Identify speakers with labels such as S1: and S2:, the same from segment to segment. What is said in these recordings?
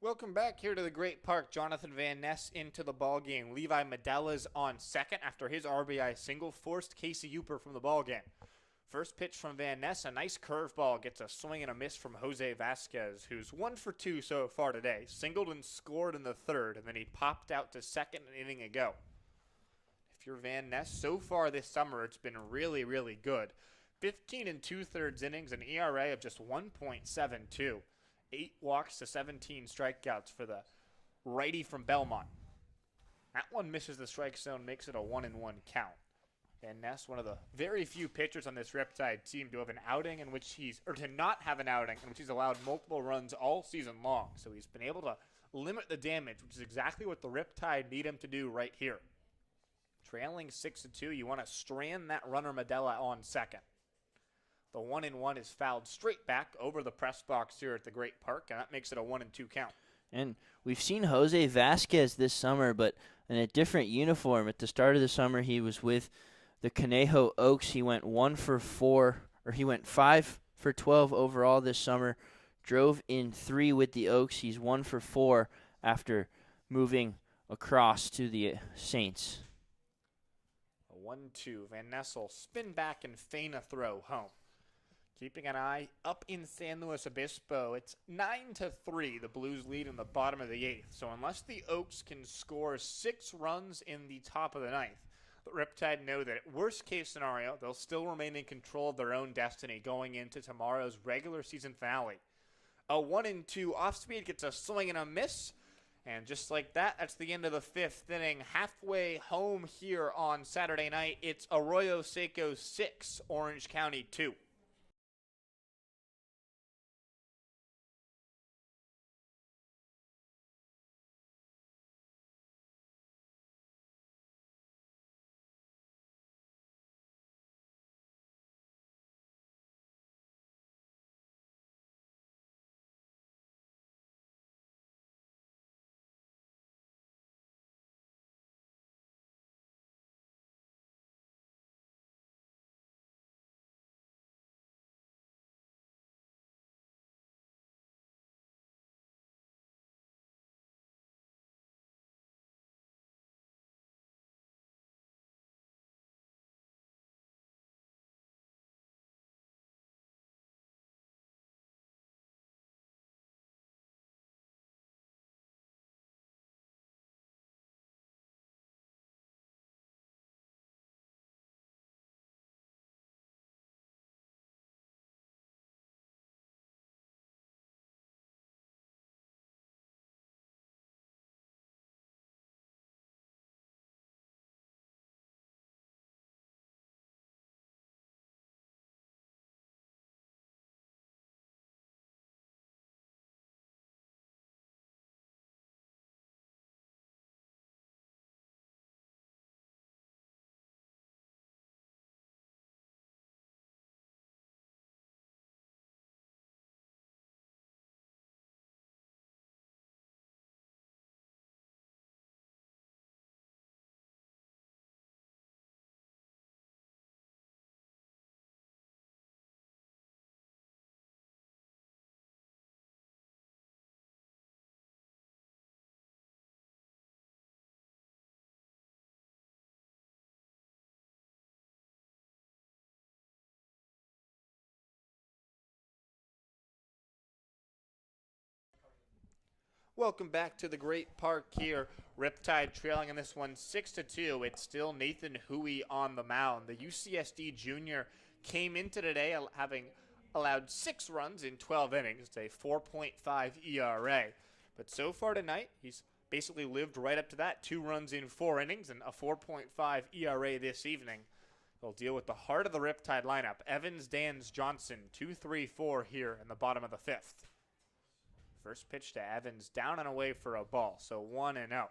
S1: Welcome back here to the Great Park. Jonathan Van Ness into the ball game. Levi Medella's on second after his RBI single forced Casey Uper from the ball game. First pitch from Van Ness, a nice curveball, gets a swing and a miss from Jose Vasquez, who's 1 for 2 so far today. Singled and scored in the third, and then he popped out to second an inning ago. If you're Van Ness, so far this summer it's been really, really good. 15 and 2/3 innings, an ERA of just 1.72. 8 walks to 17 strikeouts for the righty from Belmont. That one misses the strike zone, makes it a 1-1 count. Van Ness, one of the very few pitchers on this Riptide team to have an outing in which to not have an outing in which he's allowed multiple runs all season long. So he's been able to limit the damage, which is exactly what the Riptide need him to do right here. Trailing 6-2, you want to strand that runner Medella on second. The 1-1 is fouled straight back over the press box here at the Great Park, and that makes it a 1-2 count.
S2: And we've seen Jose Vasquez this summer, but in a different uniform. At the start of the summer, he was with the Conejo Oaks. He went 5 for 12 overall this summer. Drove in 3 with the Oaks. He's 1 for 4 after moving across to the Saints.
S1: A 1-2. Van Ness will spin back and feign a throw home. Keeping an eye up in San Luis Obispo, it's 9-3. The Blues lead in the bottom of the 8th. So unless the Oaks can score 6 runs in the top of the 9th, the Riptide know that worst case scenario, they'll still remain in control of their own destiny going into tomorrow's regular season finale. A 1-2 off speed gets a swing and a miss. And just like that, that's the end of the 5th inning. Halfway home here on Saturday night, it's Arroyo Seco 6, Orange County 2. Welcome back to the Great Park here. Riptide trailing in this one 6-2. It's still Nathan Huey on the mound. The UCSD junior came into today having allowed 6 runs in 12 innings. It's a 4.5 ERA. But so far tonight, he's basically lived right up to that. 2 runs in 4 innings and a 4.5 ERA this evening. They'll deal with the heart of the Riptide lineup. Evans, Dans, Johnson, 2-3-4 here in the bottom of the 5th. First pitch to Evans, down and away for a ball, so 1-0.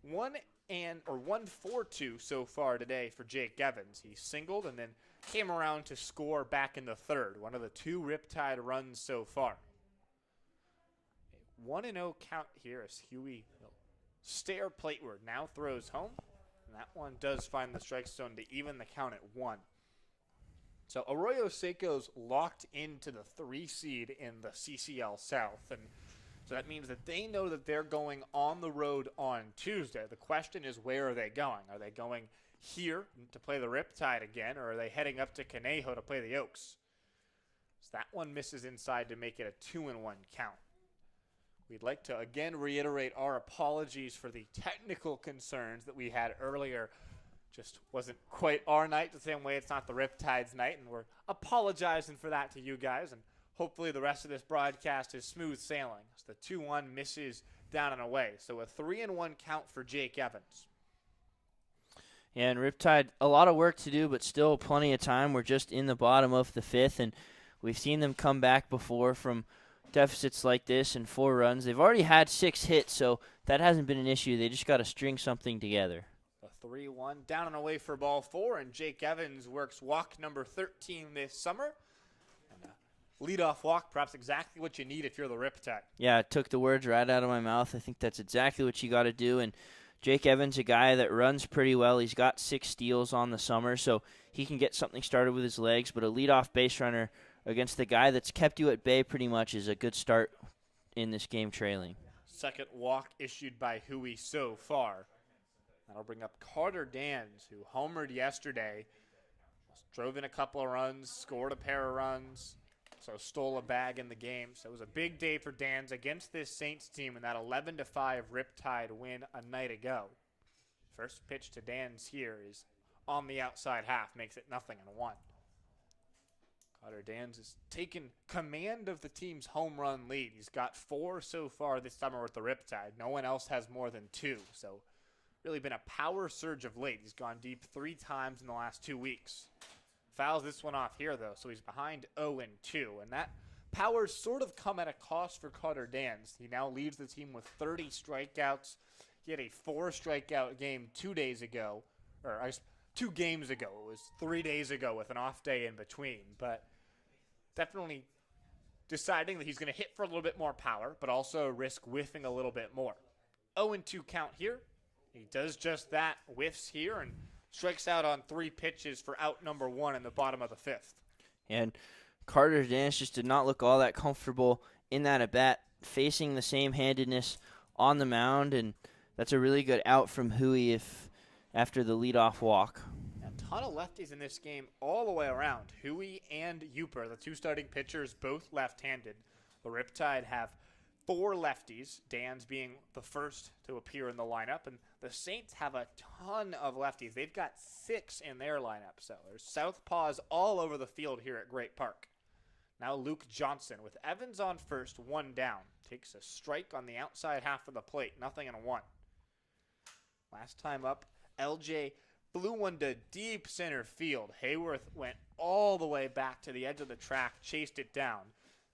S1: 1-4-2 so far today for Jake Evans. He singled and then came around to score back in the 3rd. One of the 2 Riptide runs so far. A 1-0 count here as Huey will stare plateward. Now throws home, and that one does find the strike zone to even the count at 1. So Arroyo Seco's locked into the 3 seed in the CCL South, and So that means that they know that they're going on the road on Tuesday. The question is, where are they going? Are they going here to play the Riptide again, or are they heading up to Conejo to play the Oaks? So that one misses inside to make it a 2-1 count. We'd like to again reiterate our apologies for the technical concerns that we had earlier. Just wasn't quite our night, the same way it's not the Riptide's night, and we're apologizing for that to you guys, and hopefully the rest of this broadcast is smooth sailing. So the 2-1 misses down and away. So a 3-1 count for Jake Evans.
S2: Yeah, and Riptide, a lot of work to do, but still plenty of time. We're just in the bottom of the fifth, and we've seen them come back before from deficits like this and 4 runs. They've already had 6 hits, so that hasn't been an issue. They just got to string something together.
S1: A 3-1 down and away for ball 4, and Jake Evans works walk number 13 this summer. And a leadoff walk, perhaps exactly what you need if you're the Riptide.
S2: Yeah, it took the words right out of my mouth. I think that's exactly what you got to do, and Jake Evans, a guy that runs pretty well. He's got 6 steals on the summer, so he can get something started with his legs, but a leadoff base runner against the guy that's kept you at bay pretty much is a good start in this game trailing.
S1: Second walk issued by Huey so far. That'll bring up Carter Dans, who homered yesterday, drove in a couple of runs, scored a pair of runs, so stole a bag in the game. So it was a big day for Dans against this Saints team in that 11-5 Riptide win a night ago. First pitch to Dans here is on the outside half, makes it 0-1. Carter Dans has taken command of the team's home run lead. He's got 4 so far this summer with the Riptide. No one else has more than 2, so really been a power surge of late. He's gone deep 3 times in the last 2 weeks. Fouls this one off here, though, so he's behind 0-2, and that power's sort of come at a cost for Carter Dans. He now leads the team with 30 strikeouts. He had a 4 strikeout game 2 days ago, or 2 games ago. It was 3 days ago with an off day in between, but definitely deciding that he's going to hit for a little bit more power, but also risk whiffing a little bit more. 0-2 count here. He does just that, whiffs here, and strikes out on 3 pitches for out number 1 in the bottom of the 5th.
S2: And Carter Dans just did not look all that comfortable in that at-bat, facing the same handedness on the mound, and that's a really good out from Huey after the leadoff walk.
S1: A ton of lefties in this game all the way around. Huey and Uper, the 2 starting pitchers, both left-handed. The Riptide have 4 lefties, Dans being the first to appear in the lineup, and the Saints have a ton of lefties. They've got 6 in their lineup, so there's southpaws all over the field here at Great Park. Now Luke Johnson with Evans on first, 1 down. Takes a strike on the outside half of the plate, 0-1. Last time up, LJ flew one to deep center field. Hayworth went all the way back to the edge of the track, chased it down.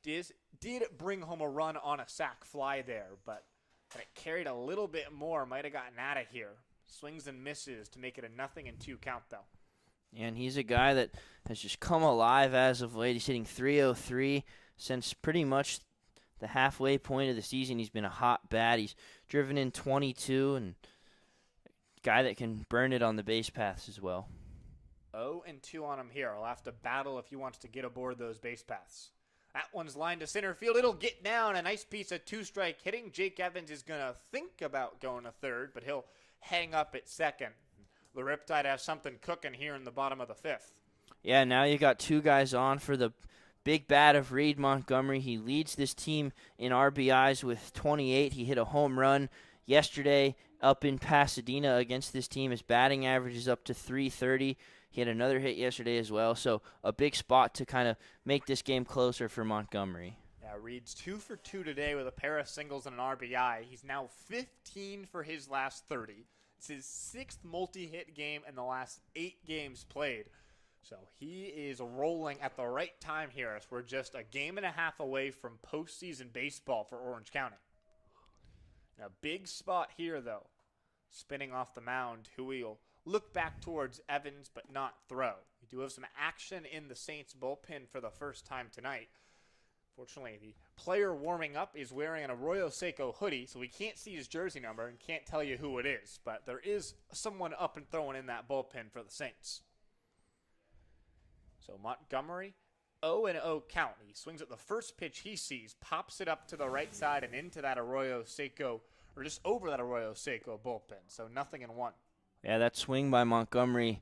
S1: Did bring home a run on a sac fly there, but it carried a little bit more, might have gotten out of here. Swings and misses to make it a 0-2 count, though.
S2: And he's a guy that has just come alive as of late. He's hitting .303 since pretty much the halfway point of the season. He's been a hot bat. He's driven in 22, and a guy that can burn it on the base paths as well.
S1: 0-2 on him here. He'll have to battle if he wants to get aboard those base paths. That one's lined to center field. It'll get down. A nice piece of 2-strike hitting. Jake Evans is going to think about going to third, but he'll hang up at second. The Riptide has something cooking here in the bottom of the 5th.
S2: Yeah, now you got 2 guys on for the big bat of Reed Montgomery. He leads this team in RBIs with 28. He hit a home run yesterday up in Pasadena against this team. His batting average is up to .330. He had another hit yesterday as well, so a big spot to kind of make this game closer for Montgomery.
S1: Yeah, Reed's 2 for 2 today with a pair of singles and an RBI. He's now 15 for his last 30. It's his 6th multi-hit game in the last 8 games played. So he is rolling at the right time here as we're just a game and a half away from postseason baseball for Orange County. A big spot here, though. Spinning off the mound, Huey will look back towards Evans but not throw. We do have some action in the Saints bullpen for the first time tonight. Fortunately, the player warming up is wearing an Arroyo Seco hoodie, so we can't see his jersey number and can't tell you who it is. But there is someone up and throwing in that bullpen for the Saints. So Montgomery 0-0 count. He swings at the first pitch he sees, pops it up to the right side and into that Arroyo Seco, or just over that Arroyo Seco bullpen. So 0-1.
S2: Yeah, that swing by Montgomery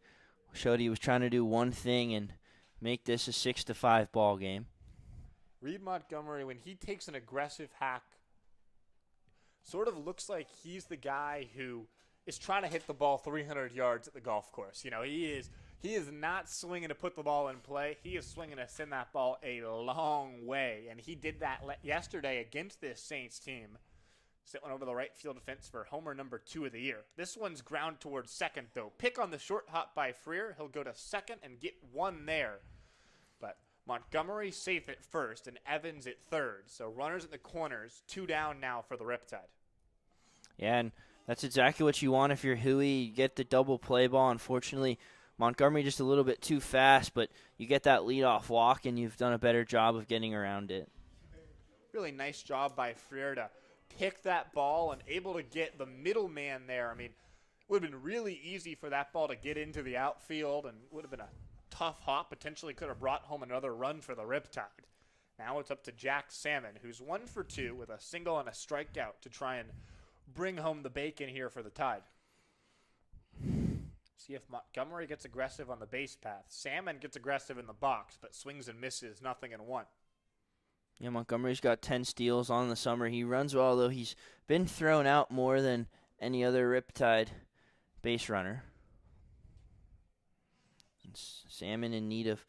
S2: showed he was trying to do one thing and make this a 6-5 ball game.
S1: Reed Montgomery, when he takes an aggressive hack, sort of looks like he's the guy who is trying to hit the ball 300 yards at the golf course. You know, he is not swinging to put the ball in play. He is swinging to send that ball a long way, and he did that yesterday against this Saints team. Sent one over the right field fence for homer number 2 of the year. This one's ground towards second, though. Pick on the short hop by Freer. He'll go to second and get one there. But Montgomery safe at first and Evans at third. So runners at the corners, 2 down now for the Riptide.
S2: Yeah, and that's exactly what you want if you're Huey. You get the double play ball. Unfortunately, Montgomery just a little bit too fast, but you get that leadoff walk, and you've done a better job of getting around it.
S1: Really nice job by Freer to pick that ball and able to get the middleman there. I mean, it would have been really easy for that ball to get into the outfield and would have been a tough hop. Potentially could have brought home another run for the Riptide. Now it's up to Jack Salmon, who's 1 for 2 with a single and a strikeout to try and bring home the bacon here for the Tide. See if Montgomery gets aggressive on the base path. Salmon gets aggressive in the box, but swings and misses, 0-1.
S2: Yeah, Montgomery's got 10 steals on the summer. He runs well, though he's been thrown out more than any other Riptide base runner. And Salmon in need of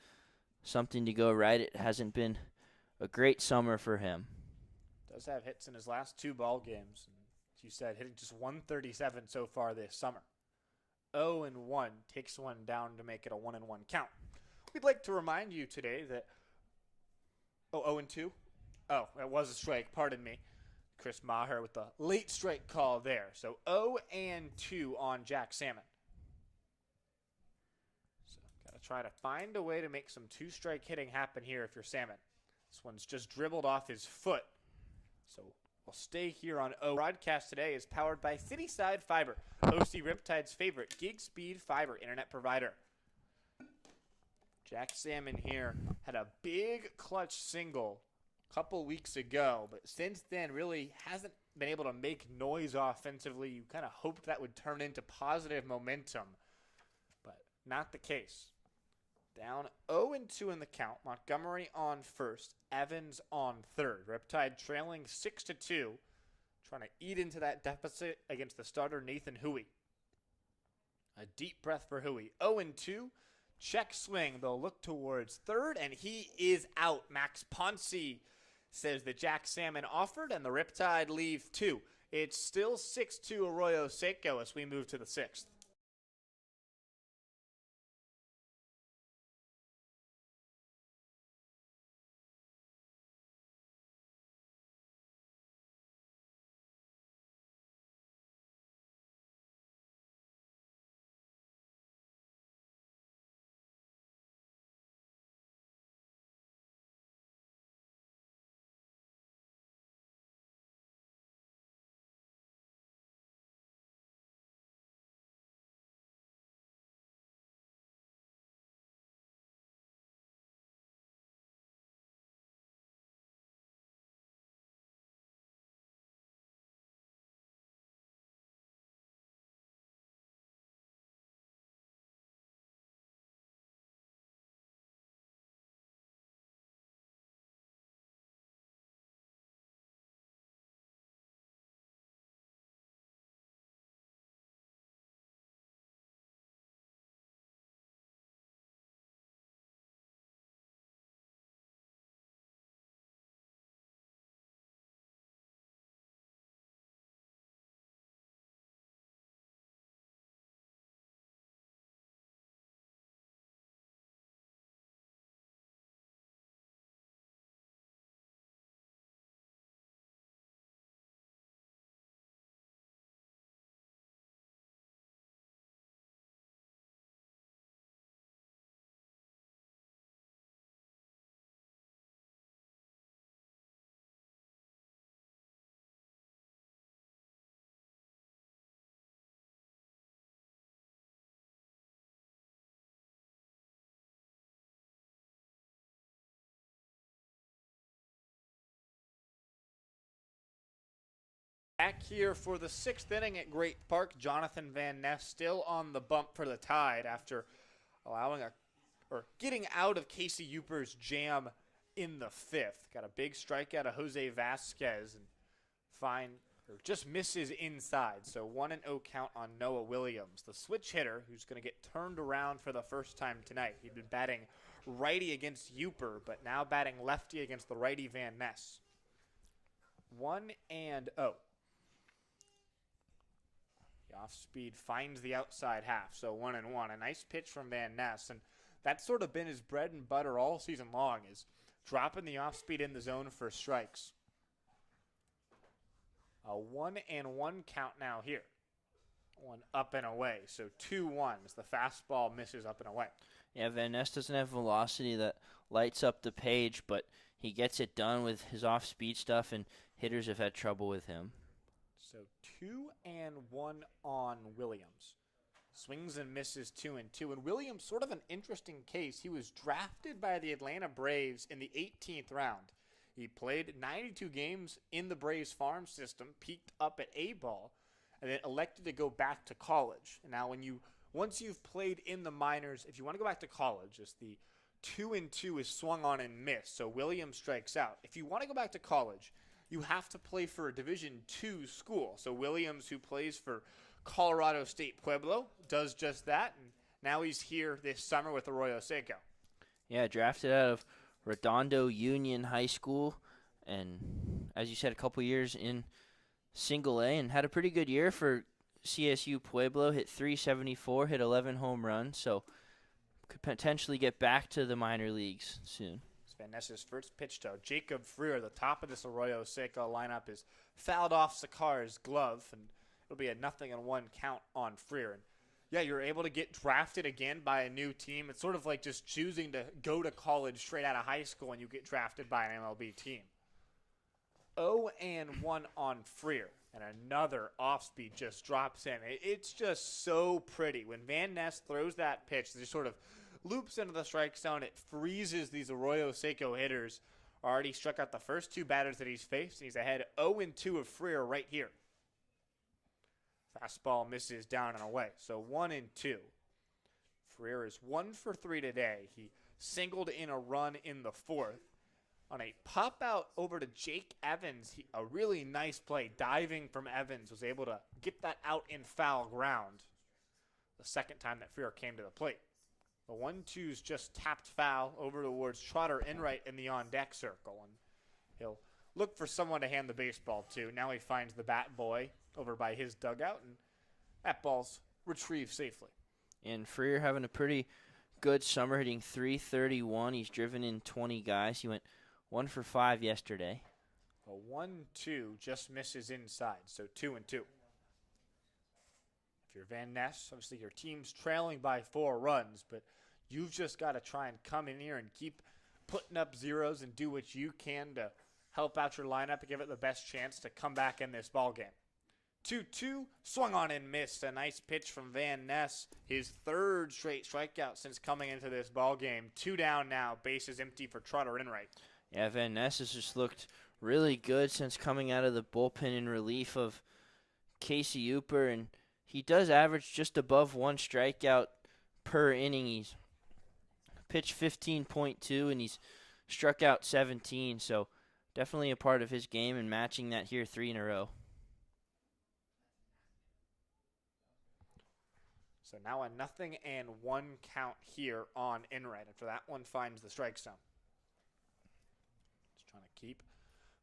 S2: something to go right. It hasn't been a great summer for him.
S1: Does have hits in his last 2 ball games. As you said, hitting just 137 so far this summer. 0-1 takes one down to make it a 1-1 count. We'd like to remind you today that 0-2? Oh, it was a strike, pardon me. Chris Maher with the late strike call there. So 0-2 on Jack Salmon. So got to try to find a way to make some 2-strike hitting happen here if you're Salmon. This one's just dribbled off his foot. So we'll stay here on O. Broadcast today is powered by Cityside Fiber, OC Riptide's favorite gig speed fiber internet provider. Jack Salmon here had a big clutch single a couple weeks ago, but since then really hasn't been able to make noise offensively. You kind of hoped that would turn into positive momentum, but not the case. Down 0-2 in the count. Montgomery on first, Evans on third. Riptide trailing 6-2, trying to eat into that deficit against the starter Nathan Huey. A deep breath for Huey. 0-2. Check swing. They'll look towards third, and he is out. Max Ponce says that Jack Salmon offered, and the Riptide leave 2. It's still 6-2 Arroyo Seco as we move to the 6th. Back here for the 6th inning at Great Park, Jonathan Van Ness still on the bump for the Tide after getting out of Casey Uper's jam in the 5th. Got a big strikeout of Jose Vasquez and just misses inside. So 1-0 count on Noah Williams, the switch hitter who's going to get turned around for the first time tonight. He'd been batting righty against Uper, but now batting lefty against the righty Van Ness. 1-0. The off-speed finds the outside half, so 1-1. A nice pitch from Van Ness, and that's sort of been his bread and butter all season long, is dropping the off-speed in the zone for strikes. A 1-1 count now here. One up and away, so 2-1 as the fastball misses up and away.
S2: Yeah, Van Ness doesn't have velocity that lights up the page, but he gets it done with his off-speed stuff, and hitters have had trouble with him.
S1: So 2-1 on Williams. Swings and misses 2-2. And Williams, sort of an interesting case. He was drafted by the Atlanta Braves in the 18th round. He played 92 games in the Braves farm system, peaked up at A-ball, and then elected to go back to college. And now once you've played in the minors, if you want to go back to college, it's the 2-2 is swung on and missed. So Williams strikes out. If you want to go back to college, you have to play for a Division II school. So Williams, who plays for Colorado State Pueblo, does just that. And now he's here this summer with Arroyo Seco.
S2: Yeah, drafted out of Redondo Union High School. And as you said, a couple years in Single A and had a pretty good year for CSU Pueblo. Hit .374, hit 11 home runs. So could potentially get back to the minor leagues soon.
S1: Van Ness's first pitch to Jacob Freer, the top of this Arroyo Seco lineup, is fouled off Sakar's glove, and it'll be a 0-1 count on Freer. And yeah, you're able to get drafted again by a new team. It's sort of like just choosing to go to college straight out of high school and you get drafted by an MLB team. 0-1 on Freer, and another off-speed just drops in. It's just so pretty. When Van Ness throws that pitch, it just sort of loops into the strike zone. It freezes these Arroyo Seco hitters. Already struck out the first two batters that he's faced. He's ahead 0-2 of Freer right here. Fastball misses down and away. So 1-2. Freer is 1 for 3 today. He singled in a run in the 4th. On a pop out over to Jake Evans, a really nice play. Diving from Evans, was able to get that out in foul ground. The second time that Freer came to the plate. The 1-2's just tapped foul over towards Trotter Enright in the on-deck circle. And he'll look for someone to hand the baseball to. Now he finds the bat boy over by his dugout, and that ball's retrieved safely.
S2: And Freer having a pretty good summer, hitting .331. He's driven in 20 guys. He went 1 for 5 yesterday.
S1: A 1-2 just misses inside, so 2-2. If you're Van Ness, obviously your team's trailing by 4 runs, but you've just got to try and come in here and keep putting up zeros and do what you can to help out your lineup and give it the best chance to come back in this ballgame. 2-2, swung on and missed. A nice pitch from Van Ness. His 3rd straight strikeout since coming into this ballgame. 2 down now, bases empty for Trotter Enright.
S2: Yeah, Van Ness has just looked really good since coming out of the bullpen in relief of Casey Uper, and he does average just above 1 strikeout per inning. He's pitched 15.2, and he's struck out 17, so definitely a part of his game and matching that here 3 in a row.
S1: So now a 0-1 count here on Enright after that one finds the strike zone. Just trying to keep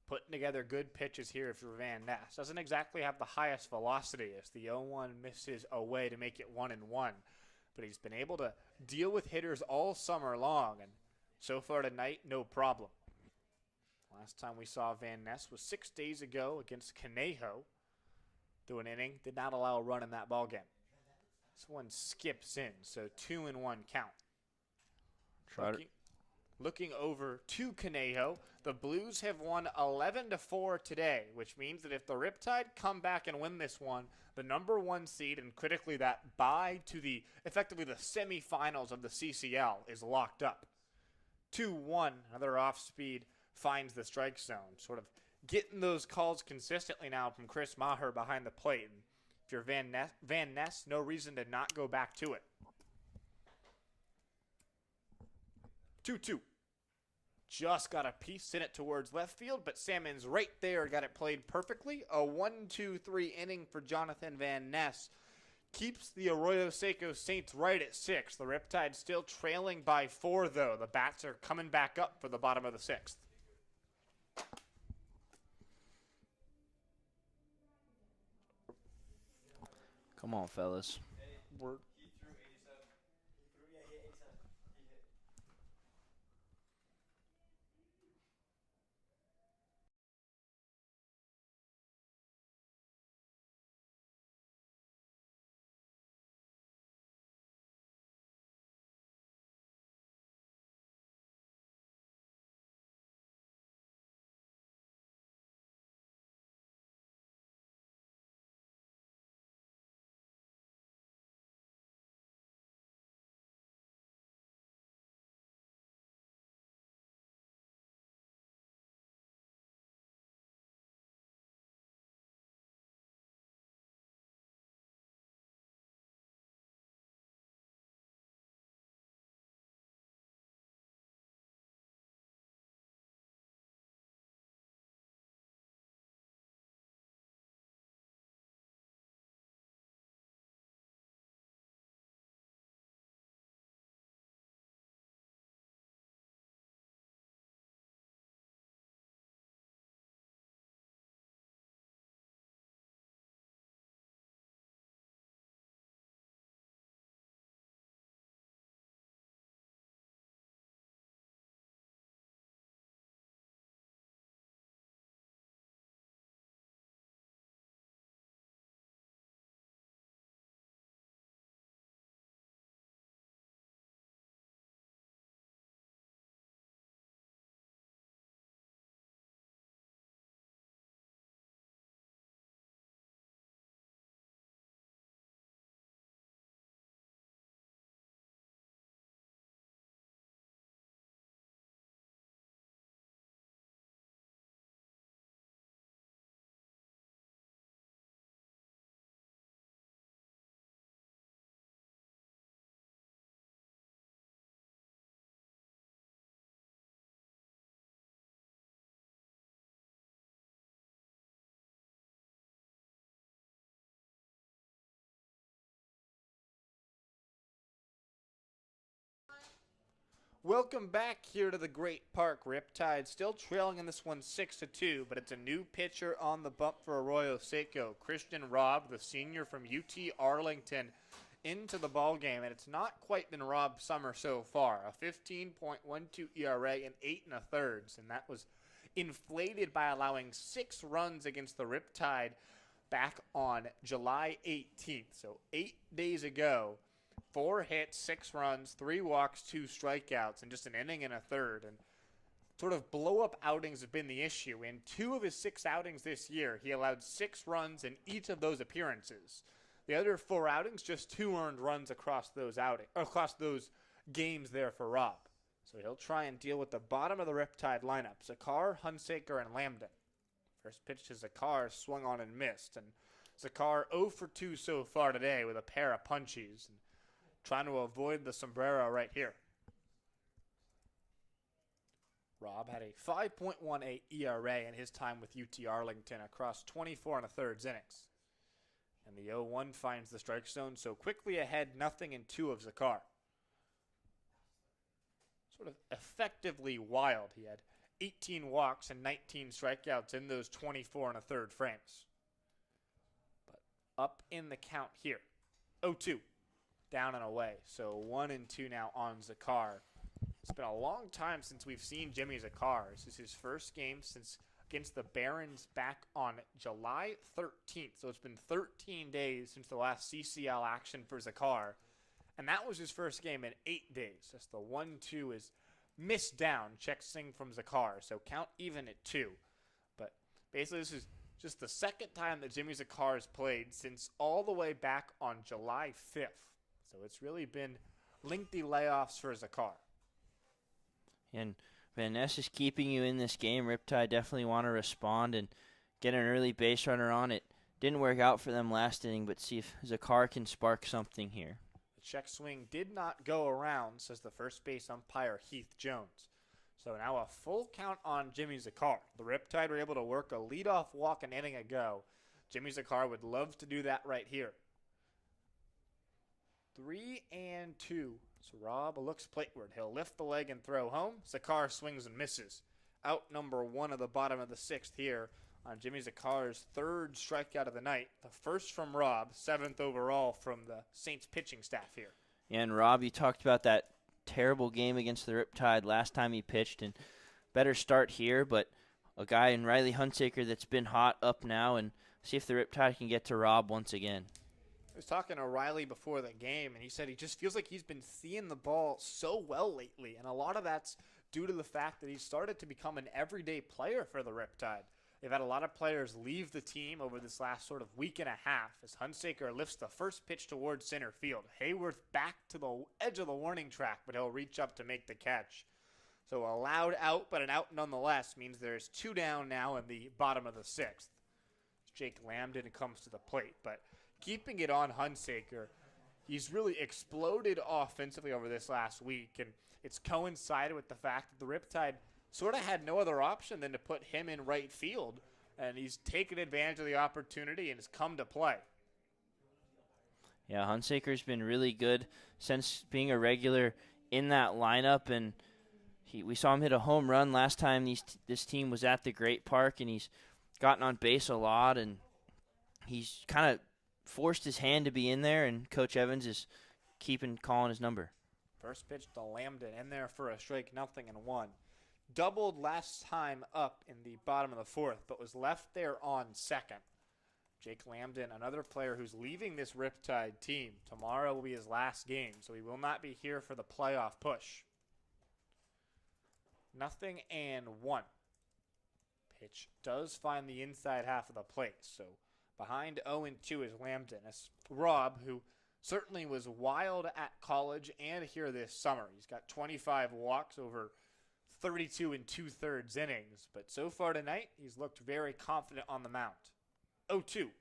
S1: putting together good pitches here if you're Van Ness. Doesn't exactly have the highest velocity as the 0-1 misses away to make it 1-1. But he's been able to deal with hitters all summer long, and so far tonight, no problem. Last time we saw Van Ness was 6 days ago against Conejo. Through an inning, did not allow a run in that ballgame. This one skips in, so 2-1 count. Looking over to Conejo, the Blues have won 11-4 today, which means that if the Riptide come back and win this one, the number 1 seed and critically that bye to effectively the semifinals of the CCL is locked up. 2-1, another off speed finds the strike zone, sort of getting those calls consistently now from Chris Maher behind the plate. And if you're Van Ness, no reason to not go back to it. 2-2. Just got a piece in it towards left field, but Salmon's right there, got it played perfectly. A 1-2-3 inning for Jonathan Van Ness. Keeps the Arroyo Seco Saints right at 6. The Riptide still trailing by 4, though. The bats are coming back up for the bottom of the 6th.
S2: Come on, fellas.
S1: Welcome back here to the Great Park. Riptide still trailing in this one 6-2, but it's a new pitcher on the bump for Arroyo Seco. Christian Robb, the senior from UT Arlington, into the ball game, and it's not quite been Robb's summer so far. A 15.12 ERA and 8 1/3, and that was inflated by allowing 6 runs against the Riptide back on July 18th. So 8 days ago. 4 hits, 6 runs, 3 walks, 2 strikeouts, and just an inning and a third. And sort of blow-up outings have been the issue. In 2 of his 6 outings this year, he allowed 6 runs in each of those appearances. The other 4 outings, just 2 earned runs across those games there for Robb. So he'll try and deal with the bottom of the Riptide lineup: Zakar, Hunsaker, and Lambden. First pitch to Zakar, swung on and missed. And Zakar 0 for 2 so far today with a pair of punchies. And trying to avoid the sombrero right here. Robb had a 5.18 ERA in his time with UT Arlington across 24 1/3 innings. And the 0-1 finds the strike zone, so quickly ahead, 0-2 of Zakar. Sort of effectively wild. He had 18 walks and 19 strikeouts in those 24 1/3 frames. But up in the count here. 0-2. Down and away. So 1-2 now on Zakar. It's been a long time since we've seen Jimmy Zakar. This is his first game since against the Barons back on July 13th. So it's been 13 days since the last CCL action for Zakar. And that was his first game in 8 days. Just the 1-2 is missed down. Check swing from Zakar. So count even at 2. But basically this is just the second time that Jimmy Zakar has played since all the way back on July 5th. So it's really been lengthy layoffs for Zakar.
S2: And Van Ness is keeping you in this game. Riptide definitely want to respond and get an early base runner on it. Didn't work out for them last inning, but see if Zakar can spark something here.
S1: The check swing did not go around, says the first base umpire Heath Jones. So now a full count on Jimmy Zakar. The Riptide were able to work a leadoff walk an inning ago. Jimmy Zakar would love to do that right here. 3-2. So Rob looks plateward. He'll lift the leg and throw home. Zakar swings and misses. Out number 1 of the bottom of the 6th here on Jimmy Zakar's 3rd strikeout of the night. The first from Rob, 7th overall from the Saints pitching staff here.
S2: Yeah, and Rob, you talked about that terrible game against the Riptide last time he pitched, and better start here, but a guy in Riley Hunsaker that's been hot up now, and see if the Riptide can get to Rob once again.
S1: I was talking to Riley before the game, and he said he just feels like he's been seeing the ball so well lately, and a lot of that's due to the fact that he's started to become an everyday player for the Riptide. They've had a lot of players leave the team over this last sort of week and a half as Hunsaker lifts the first pitch towards center field. Hayworth back to the edge of the warning track, but he'll reach up to make the catch. So a loud out, but an out nonetheless means there's 2 down now in the bottom of the 6th. Jake Lambden comes to the plate, but keeping it on Hunsaker, he's really exploded offensively over this last week, and it's coincided with the fact that the Riptide sort of had no other option than to put him in right field, and he's taken advantage of the opportunity and has come to play.
S2: Yeah, Hunsaker's been really good since being a regular in that lineup, and we saw him hit a home run last time this team was at the Great Park, and he's gotten on base a lot, and he's kind of forced his hand to be in there, and Coach Evans is calling his number.
S1: First pitch to Lambden, in there for a strike, 0-1. Doubled last time up in the bottom of the 4th, but was left there on second. Jake Lambden, another player who's leaving this Riptide team. Tomorrow will be his last game, so he will not be here for the playoff push. 0-1. Pitch does find the inside half of the plate, so behind 0-2 is Lambden. As Rob, who certainly was wild at college and here this summer. He's got 25 walks over 32 2/3 innings, but so far tonight, he's looked very confident on the mound. 0-2,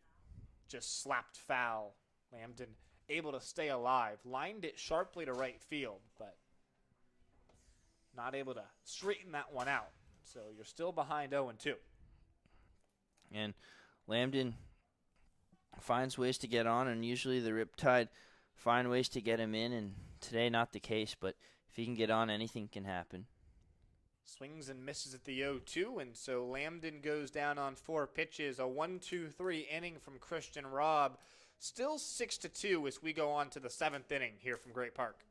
S1: just slapped foul. Lambden able to stay alive, lined it sharply to right field, but not able to straighten that one out. So you're still behind 0-2.
S2: And Lambden finds ways to get on, and usually the Riptide find ways to get him in, and today not the case, but if he can get on, anything can happen.
S1: Swings and misses at the 0-2, and so Lambden goes down on 4 pitches. A 1-2-3 inning from Christian Robb. Still 6-2 as we go on to the 7th inning here from Great Park.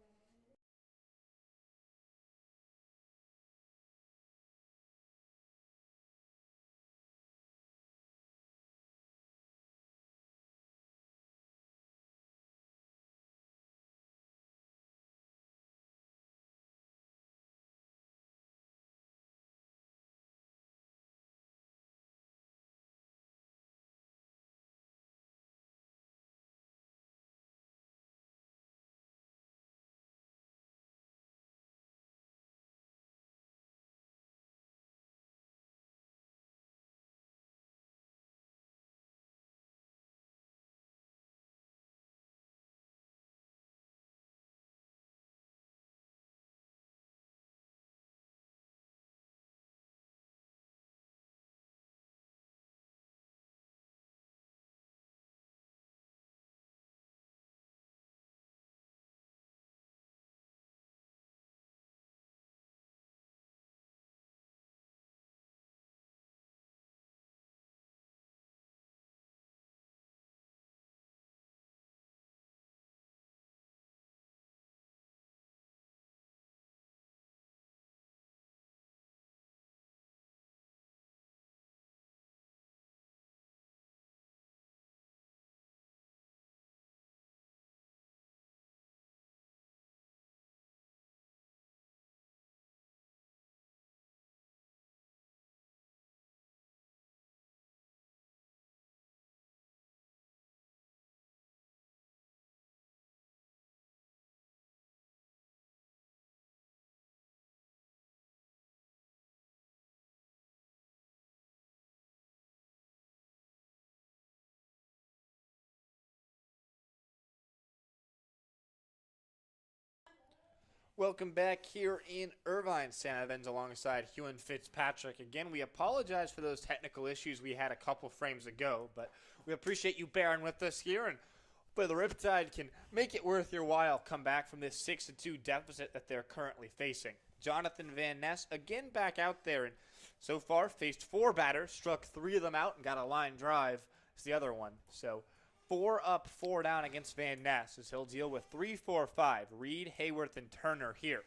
S1: Welcome back here in Irvine. Sam Evans alongside Hugh Fitzpatrick. Again, we apologize for those technical issues we had a couple frames ago, but we appreciate you bearing with us here, and hopefully the Riptide can make it worth your while come back from this 6-2 deficit that they're currently facing. Jonathan Van Ness again back out there, and so far faced 4 batters, struck 3 of them out and got a line drive as the other one. So 4 up, 4 down against Van Ness as he'll deal with 3-4-5. Reed, Hayworth, and Turner here.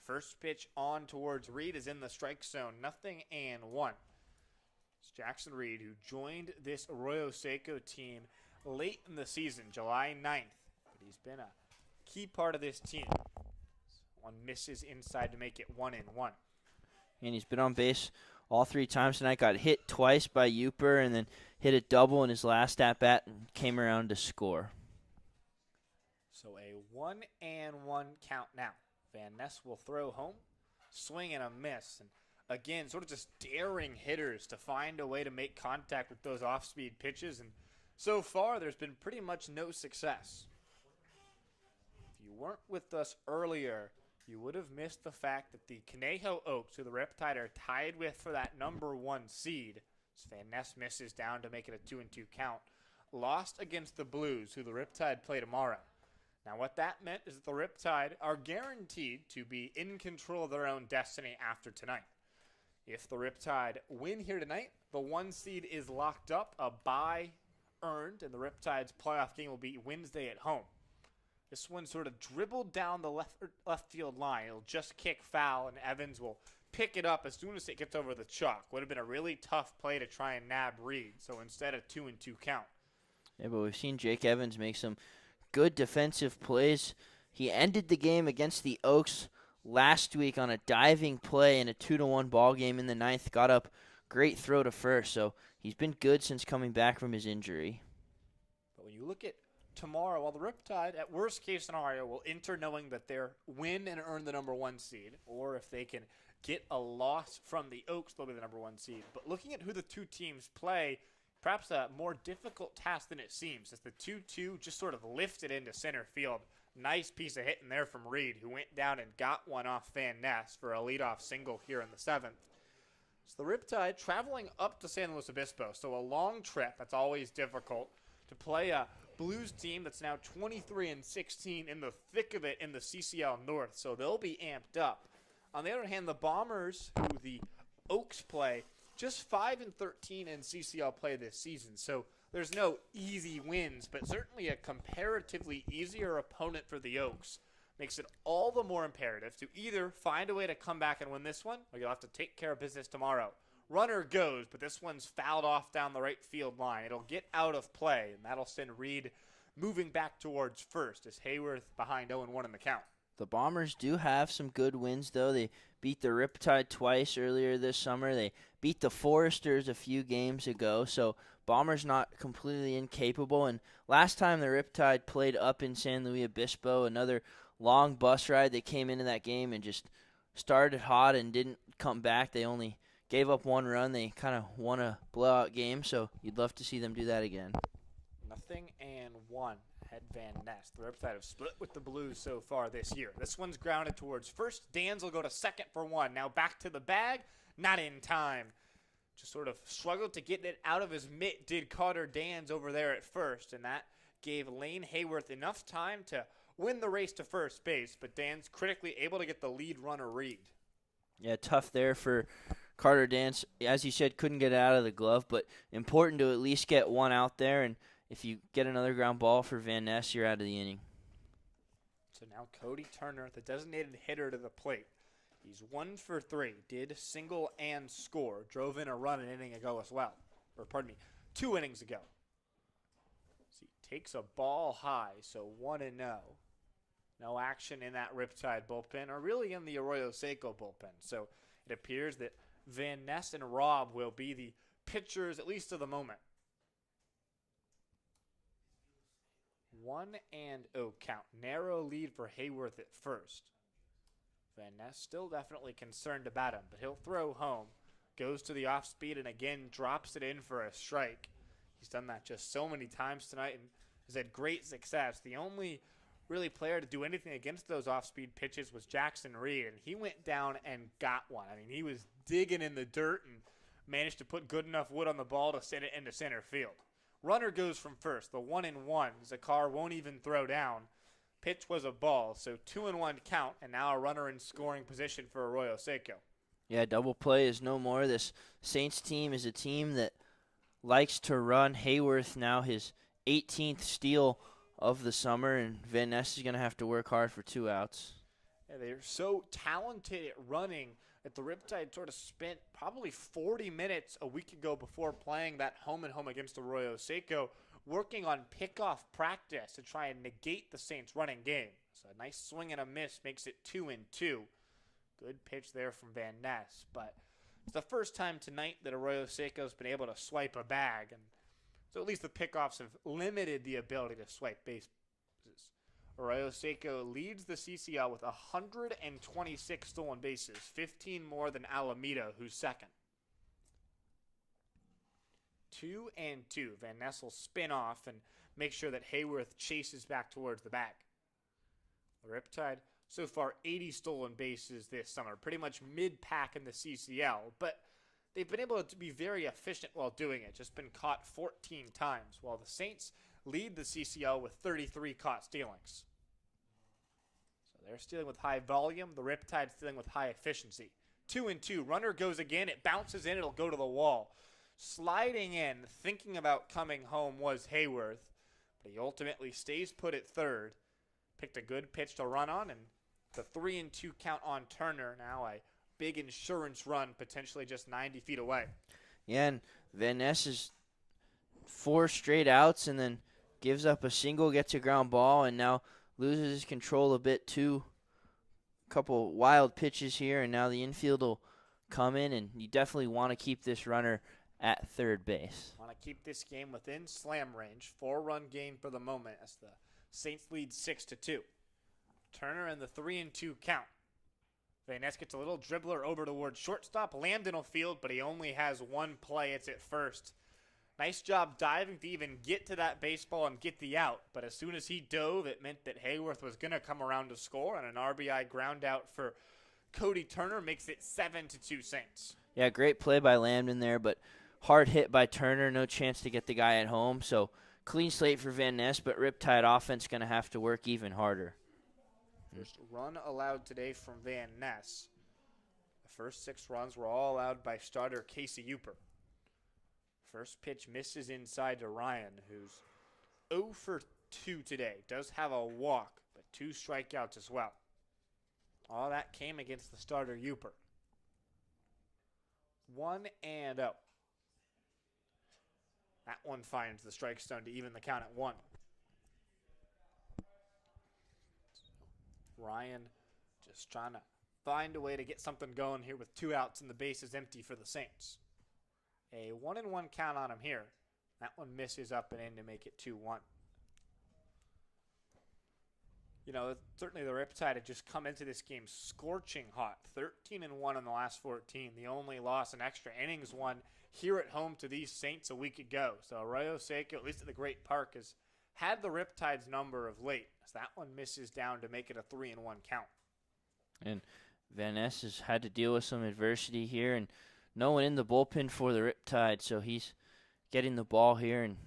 S1: First pitch on towards Reed is in the strike zone. 0-1. It's Jackson Reed, who joined this Arroyo Seco team late in the season, July 9th. But he's been a key part of this team. One misses inside to make it 1-1.
S2: And he's been on base all 3 times tonight. Got hit twice by Uper and then hit a double in his last at-bat and came around to score.
S1: So a 1-1 count now. Van Ness will throw home, swing and a miss. And again, sort of just daring hitters to find a way to make contact with those off-speed pitches. And so far, there's been pretty much no success. If you weren't with us earlier, you would have missed the fact that the Conejo Oaks, who the Riptide are tied with for that number 1 seed, as Van Ness misses down to make it a 2-2 count, lost against the Blues, who the Riptide play tomorrow. Now what that meant is that the Riptide are guaranteed to be in control of their own destiny after tonight. If the Riptide win here tonight, the 1 seed is locked up, a bye earned, and the Riptide's playoff game will be Wednesday at home. This one sort of dribbled down the left field line. It'll just kick foul, and Evans will pick it up as soon as it gets over the chalk. Would have been a really tough play to try and nab Reed, so instead a 2-2 count.
S2: Yeah, but we've seen Jake Evans make some good defensive plays. He ended the game against the Oaks last week on a diving play in a 2-1 ball game in the 9th. Got up, great throw to first, so he's been good since coming back from his injury.
S1: But when you look at tomorrow, while the Riptide, at worst case scenario, will enter knowing that they're win and earn the number 1 seed, or if they can get a loss from the Oaks, they'll be the number 1 seed. But looking at who the 2 teams play, perhaps a more difficult task than it seems, as the 2-2 just sort of lifted into center field. Nice piece of hitting there from Reed, who went down and got one off Van Ness for a leadoff single here in the 7th. So the Riptide traveling up to San Luis Obispo, so a long trip. That's always difficult to play a Blues team that's now 23-16 in the thick of it in the CCL North, so they'll be amped up. On the other hand, the Bombers, who the Oaks play, just 5-13 in CCL play this season, so there's no easy wins, but certainly a comparatively easier opponent for the Oaks. Makes it all the more imperative to either find a way to come back and win this one, or you'll have to take care of business tomorrow. Runner goes, but this one's fouled off down the right field line. It'll get out of play, and that'll send Reed moving back towards first as Hayworth behind 0-1 in the count.
S2: The Bombers do have some good wins, though. They beat the Riptide twice earlier this summer. They beat the Foresters a few games ago, so Bombers not completely incapable. And last time the Riptide played up in San Luis Obispo, another long bus ride, they came into that game and just started hot and didn't come back. They only gave up 1 run. They kind of won a blowout game, so you'd love to see them do that again.
S1: 0-1. Head Van Ness. The Riptide have split with the Blues so far this year. This one's grounded towards first. Dans will go to second for 1. Now back to the bag. Not in time. Just sort of struggled to get it out of his mitt, did Carter Dans over there at first, and that gave Lane Hayworth enough time to win the race to first base, but Dans critically able to get the lead runner Reed.
S2: Yeah, tough there for Carter Dans. As you said, couldn't get it out of the glove, but important to at least get 1 out there, and if you get another ground ball for Van Ness, you're out of the inning.
S1: So now Cody Turner, the designated hitter to the plate. He's 1 for 3, did single and score, drove in a run an inning ago as well. Or pardon me, 2 innings ago. So he takes a ball high, so 1-0. No action in that Riptide bullpen, or really in the Arroyo Seco bullpen. So it appears that Van Ness and Robb will be the pitchers, at least to the moment. 1-0 count. Narrow lead for Hayworth at first. Van Ness still definitely concerned about him, but he'll throw home. Goes to the off speed and again drops it in for a strike. He's done that just so many times tonight and has had great success. The only really player to do anything against those off-speed pitches was Jackson Reed, and he went down and got one. I mean, he was digging in the dirt and managed to put good enough wood on the ball to send it into center field. Runner goes from first. The 1-1. Zakar won't even throw down. Pitch was a ball, so 2-1 count, and now a runner in scoring position for Arroyo Seco.
S2: Yeah, double play is no more. This Saints team is a team that likes to run. Hayworth now his 18th steal of the summer, and Van Ness is going to have to work hard for 2 outs.
S1: Yeah, they're so talented at running that the Riptide sort of spent probably 40 minutes a week ago before playing that home-and-home against Arroyo Seco, working on pickoff practice to try and negate the Saints' running game. So a nice swing and a miss makes it 2-2. Good pitch there from Van Ness, but it's the first time tonight that Arroyo Seco's been able to swipe a bag, and so at least the pickoffs have limited the ability to swipe bases. Arroyo Seco leads the CCL with 126 stolen bases, 15 more than Alameda, who's second. 2-2. Van Ness will spin off and make sure that Hayworth chases back towards the bag. The Riptide, so far 80 stolen bases this summer, pretty much mid-pack in the CCL, but they've been able to be very efficient while doing it, just been caught 14 times, while the Saints lead the CCL with 33 caught stealings. So they're stealing with high volume, the Riptide stealing with high efficiency. 2-2, runner goes again, it bounces in, it'll go to the wall. Sliding in, thinking about coming home was Hayworth, but he ultimately stays put at third. Picked a good pitch to run on, and the 3-2 count on Turner. Now a big insurance run, potentially just 90 feet away.
S2: Yeah, and Van Ness is 4 straight outs and then gives up a single, gets a ground ball, and now loses his control a bit too. A couple wild pitches here, and now the infield will come in, and you definitely want to keep this runner at third base.
S1: Want to keep this game within slam range. 4-run gain for the moment as the Saints lead 6-2. Turner in the 3-2 count. Van Ness gets a little dribbler over towards shortstop. Lambden will field, but he only has one play. It's at first. Nice job diving to even get to that baseball and get the out. But as soon as he dove, it meant that Hayworth was going to come around to score, and an RBI ground out for Cody Turner makes it 7-2 Saints.
S2: Yeah, great play by Lambden there, but hard hit by Turner. No chance to get the guy at home. So clean slate for Van Ness, but Riptide offense going to have to work even harder.
S1: First run allowed today from Van Ness. The first 6 runs were all allowed by starter Casey Uper. First pitch misses inside to Ryan, who's 0 for 2 today. Does have a walk, but 2 strikeouts as well. All that came against the starter Uper. 1-0. That one finds the strike zone to even the count at 1. Ryan just trying to find a way to get something going here with 2 outs and the base is empty for the Saints. A 1-1 count on him here. That one misses up and in to make it 2-1. You know, certainly the Riptide had just come into this game scorching hot. 13-1 in the last 14. The only loss in extra innings one here at home to these Saints a week ago. So Arroyo Seco, at least at the Great Park, has had the Riptide's number of late. So that one misses down to make it a 3-1 count. And
S2: Van Ness has had to deal with some adversity here, and no one in the bullpen for the Riptide, so he's getting the ball here and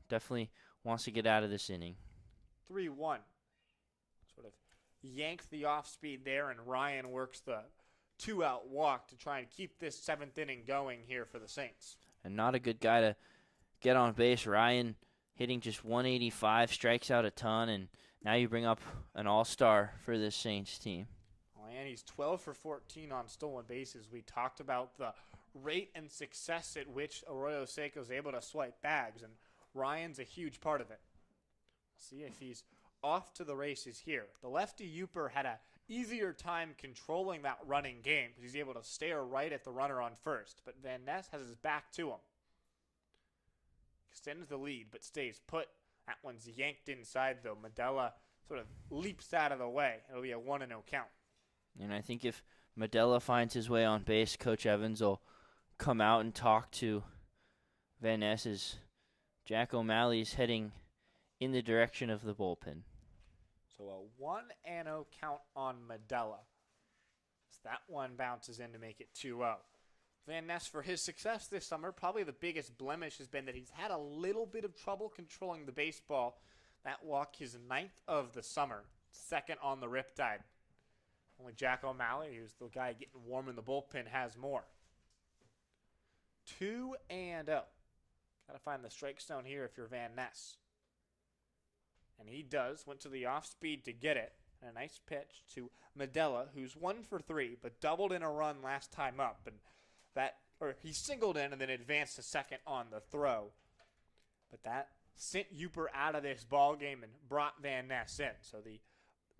S2: definitely wants to get out of this inning.
S1: 3-1. Sort of yanked the off-speed there, and Ryan works the 2-out walk to try and keep this 7th inning going here for the Saints.
S2: And not a good guy to get on base. Ryan hitting just 185, strikes out a ton, and now you bring up an all-star for this Saints team.
S1: And he's 12 for 14 on stolen bases. We talked about the rate and success at which Arroyo Seco is able to swipe bags, and Ryan's a huge part of it. See if he's off to the races here. The lefty Uper had a easier time controlling that running game because he's able to stare right at the runner on first, but Van Ness has his back to him. Extends the lead, but stays put. That one's yanked inside, though. Medella sort of leaps out of the way. It'll be a 1-0 count.
S2: And I think if Medella finds his way on base, Coach Evans will come out and talk to Van Ness as Jack O'Malley's heading in the direction of the bullpen.
S1: So So a 1-0 count on Medela. So that one bounces in to make it 2-0. Van Ness, for his success this summer, probably the biggest blemish has been that he's had a little bit of trouble controlling the baseball. That walk his 9th of the summer, 2nd on the Riptide. Only Jack O'Malley, who's the guy getting warm in the bullpen, has more. 2-0. Got to find the strike zone here if you're Van Ness. And he does. Went to the off speed to get it. And a nice pitch to Medela, who's 1 for 3, but doubled in a run last time up. And he singled in and then advanced to second on the throw. But that sent Uper out of this ball game and brought Van Ness in. So the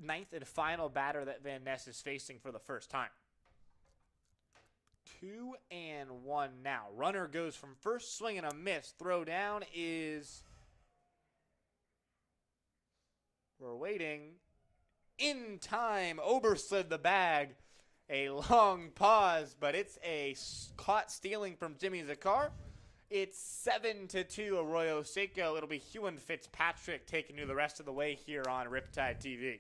S1: 9th and final batter that Van Ness is facing for the first time. 2-1 now. Runner goes from first swing and a miss. Throw down is... We're waiting. In time. Ober slid the bag. A long pause, but it's a caught stealing from Jimmy Zakar. It's 7-2 Arroyo Seco. It'll be Hugh Fitzpatrick taking you the rest of the way here on Riptide TV.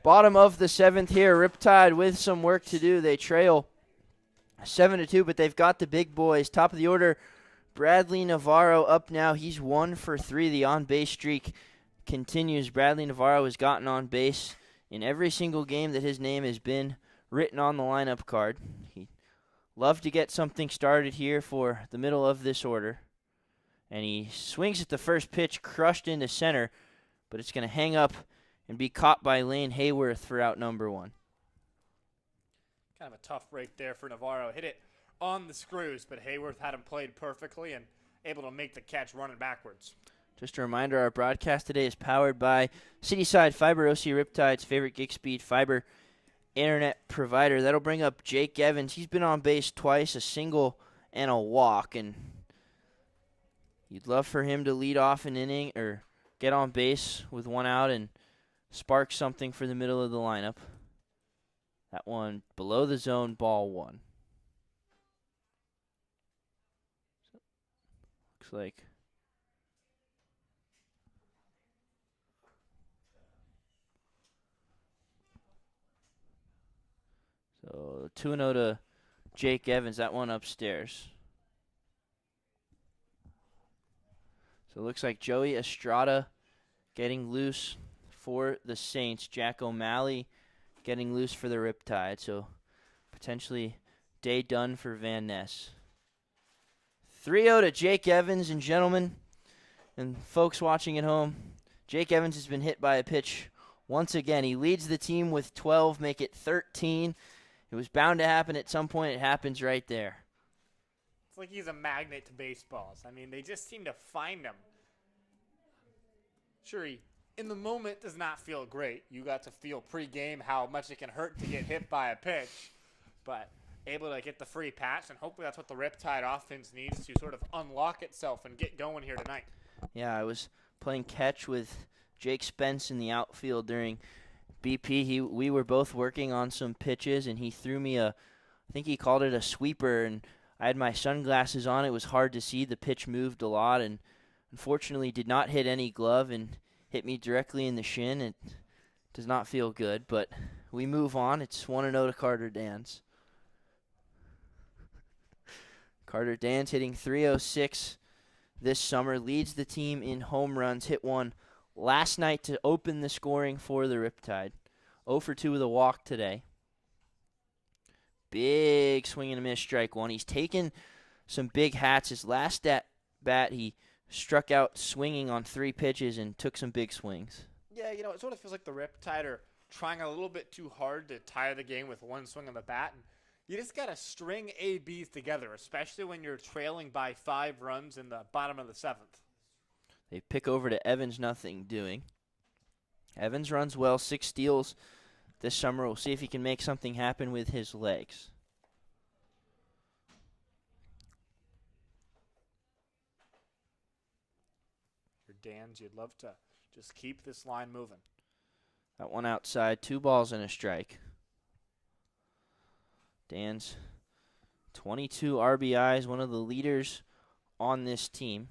S2: Bottom of the 7th here. Riptide with some work to do. They trail 7-2, but they've got the big boys. Top of the order, Bradley Navarro up now. He's 1 for 3. The on-base streak continues. Bradley Navarro has gotten on base in every single game that his name has been written on the lineup card. He'd love to get something started here for the middle of this order. And he swings at the first pitch, crushed into center, but it's going to hang up and be caught by Lane Hayworth for out number 1.
S1: Kind of a tough break there for Navarro. Hit it on the screws, but Hayworth had him played perfectly and able to make the catch running backwards.
S2: Just a reminder, our broadcast today is powered by Cityside Fiber, OC Riptide's favorite gig speed fiber internet provider. That'll bring up Jake Evans. He's been on base twice, a single and a walk, and you'd love for him to lead off an inning or get on base with 1 out and spark something for the middle of the lineup. That one below the zone, ball 1. Looks like so 2-0 to Jake Evans. That one upstairs. So it looks like Joey Estrada getting loose for the Saints. Jack O'Malley getting loose for the Riptide. So potentially day done for Van Ness. 3-0 to Jake Evans, and gentlemen and folks watching at home, Jake Evans has been hit by a pitch once again. He leads the team with 12, make it 13. It was bound to happen at some point. It happens right there.
S1: It's like he's a magnet to baseballs. I mean, they just seem to find him. Sure, he, in the moment, does not feel great. You got to feel pre-game how much it can hurt to get hit by a pitch. But able to get the free patch, and hopefully that's what the Riptide offense needs to sort of unlock itself and get going here tonight.
S2: Yeah, I was playing catch with Jake Spence in the outfield during BP. We were both working on some pitches, and he threw me I think he called it a sweeper, and I had my sunglasses on. It was hard to see. The pitch moved a lot, and unfortunately did not hit any glove and hit me directly in the shin. It does not feel good, but we move on. It's 1-0 to Carter Dans. Carter Dans hitting .306 this summer, leads the team in home runs, hit one last night to open the scoring for the Riptide. 0 for 2 with a walk today. Big swing and a miss, strike one. He's taken some big hats. His last at bat, he struck out swinging on 3 pitches and took some big swings.
S1: Yeah, you know, it sort of feels like the Riptide are trying a little bit too hard to tie the game with one swing on the bat. And you just got to string ABs together, especially when you're trailing by 5 runs in the bottom of the 7th.
S2: They pick over to Evans, nothing doing. Evans runs well, 6 steals this summer. We'll see if he can make something happen with his legs.
S1: Your Dans, you'd love to just keep this line moving.
S2: That one outside, 2 balls and a strike. Dans, 22 RBIs, one of the leaders on this team.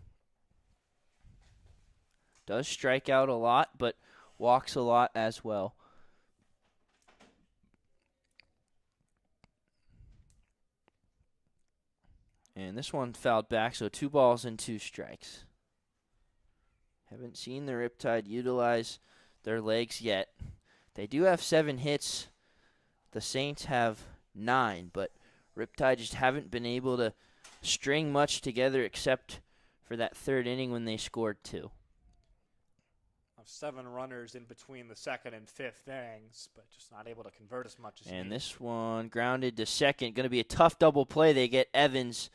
S2: Does strike out a lot, but walks a lot as well. And this one fouled back, so 2 balls and 2 strikes. Haven't seen the Riptide utilize their legs yet. They do have 7 hits. The Saints have 9, but Riptide just haven't been able to string much together except for that 3rd inning when they scored 2.
S1: 7 runners in between the 2nd and 5th innings, but just not able to convert as much as
S2: And
S1: needed.
S2: this one grounded to second. Going to be a tough double play. They get Evans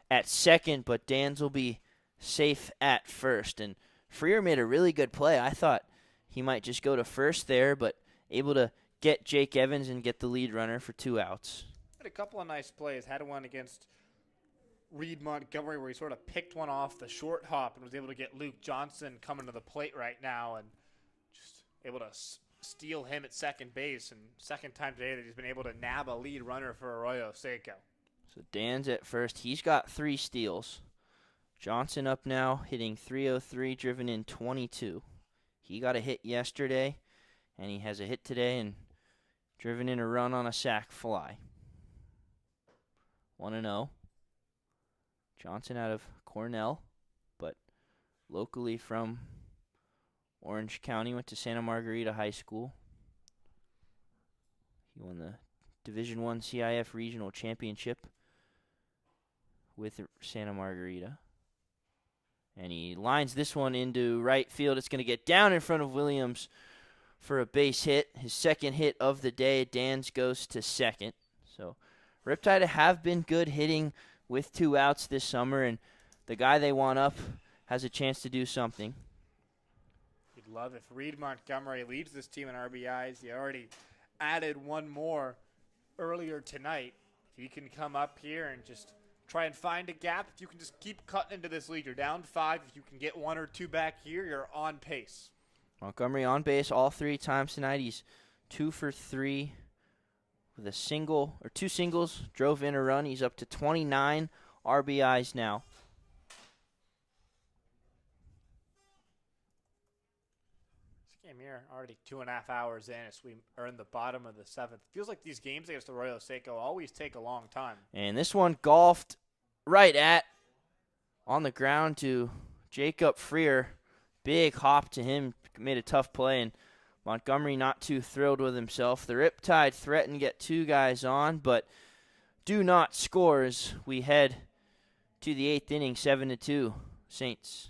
S2: at second, but Dans will be safe at first. And Freer made a really good play. I thought he might just go to first there, but able to get Jake Evans and get the lead runner for 2 outs.
S1: Had a couple of nice plays. Had one against Reed Montgomery where he sort of picked one off the short hop and was able to get Luke Johnson coming to the plate right now and just able to steal him at second base. And second time today that he's been able to nab a lead runner for Arroyo Seco.
S2: So Dan's at first. He's got 3 steals. Johnson up now, hitting .303, driven in 22. He got a hit yesterday, and he has a hit today and driven in a run on a sac fly. 1-0. Johnson out of Cornell, but locally from Orange County, went to Santa Margarita High School. He won the Division I CIF Regional Championship with Santa Margarita. And he lines this one into right field. It's going to get down in front of Williams for a base hit. His second hit of the day. Dans goes to second. So Riptide have been good hitting with 2 outs this summer, and the guy they want up has a chance to do something.
S1: You'd love if Reed Montgomery leads this team in RBIs. He already added one more earlier tonight. If he can come up here and just try and find a gap, if you can just keep cutting into this lead, you're down 5. If you can get 1 or 2 back here, you're on pace.
S2: Montgomery on base all 3 times tonight. He's 2 for 3 with a single or 2 singles, drove in a run. He's up to 29 RBIs now.
S1: This game here already 2.5 hours in as we are in the bottom of the 7th. Feels like these games against Arroyo Seco always take a long time.
S2: And this one golfed right at on the ground to Jacob Freer, big hop to him, made a tough play, and Montgomery not too thrilled with himself. The Riptide threaten to get 2 guys on, but do not score as we head to the 8th inning, 7-2, Saints.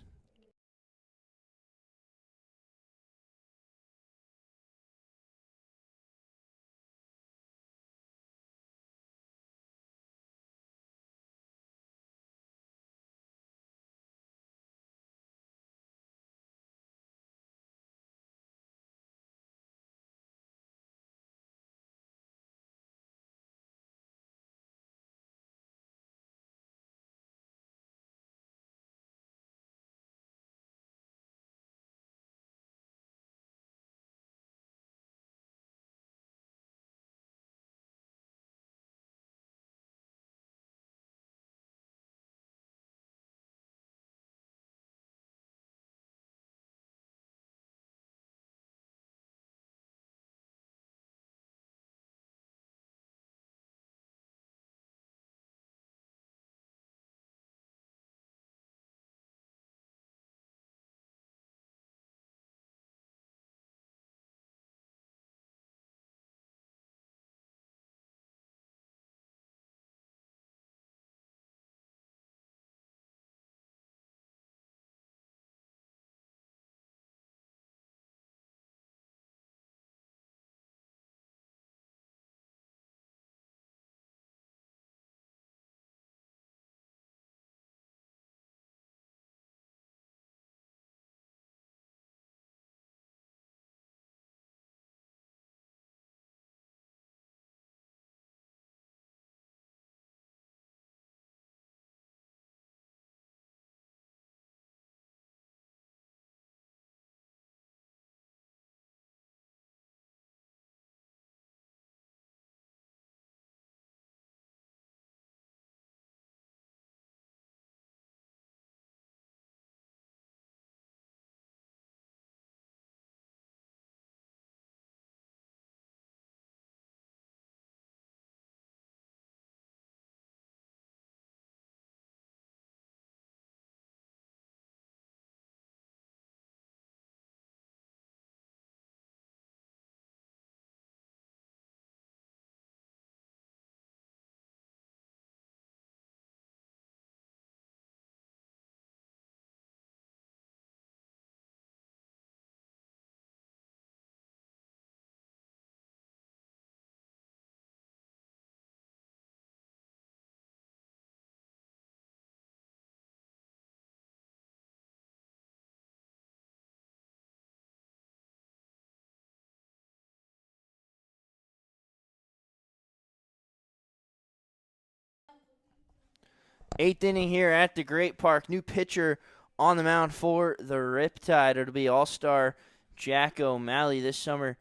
S2: Eighth inning here at the Great Park. New pitcher on the mound for the Riptide. It'll be All-Star Jack O'Malley this summer.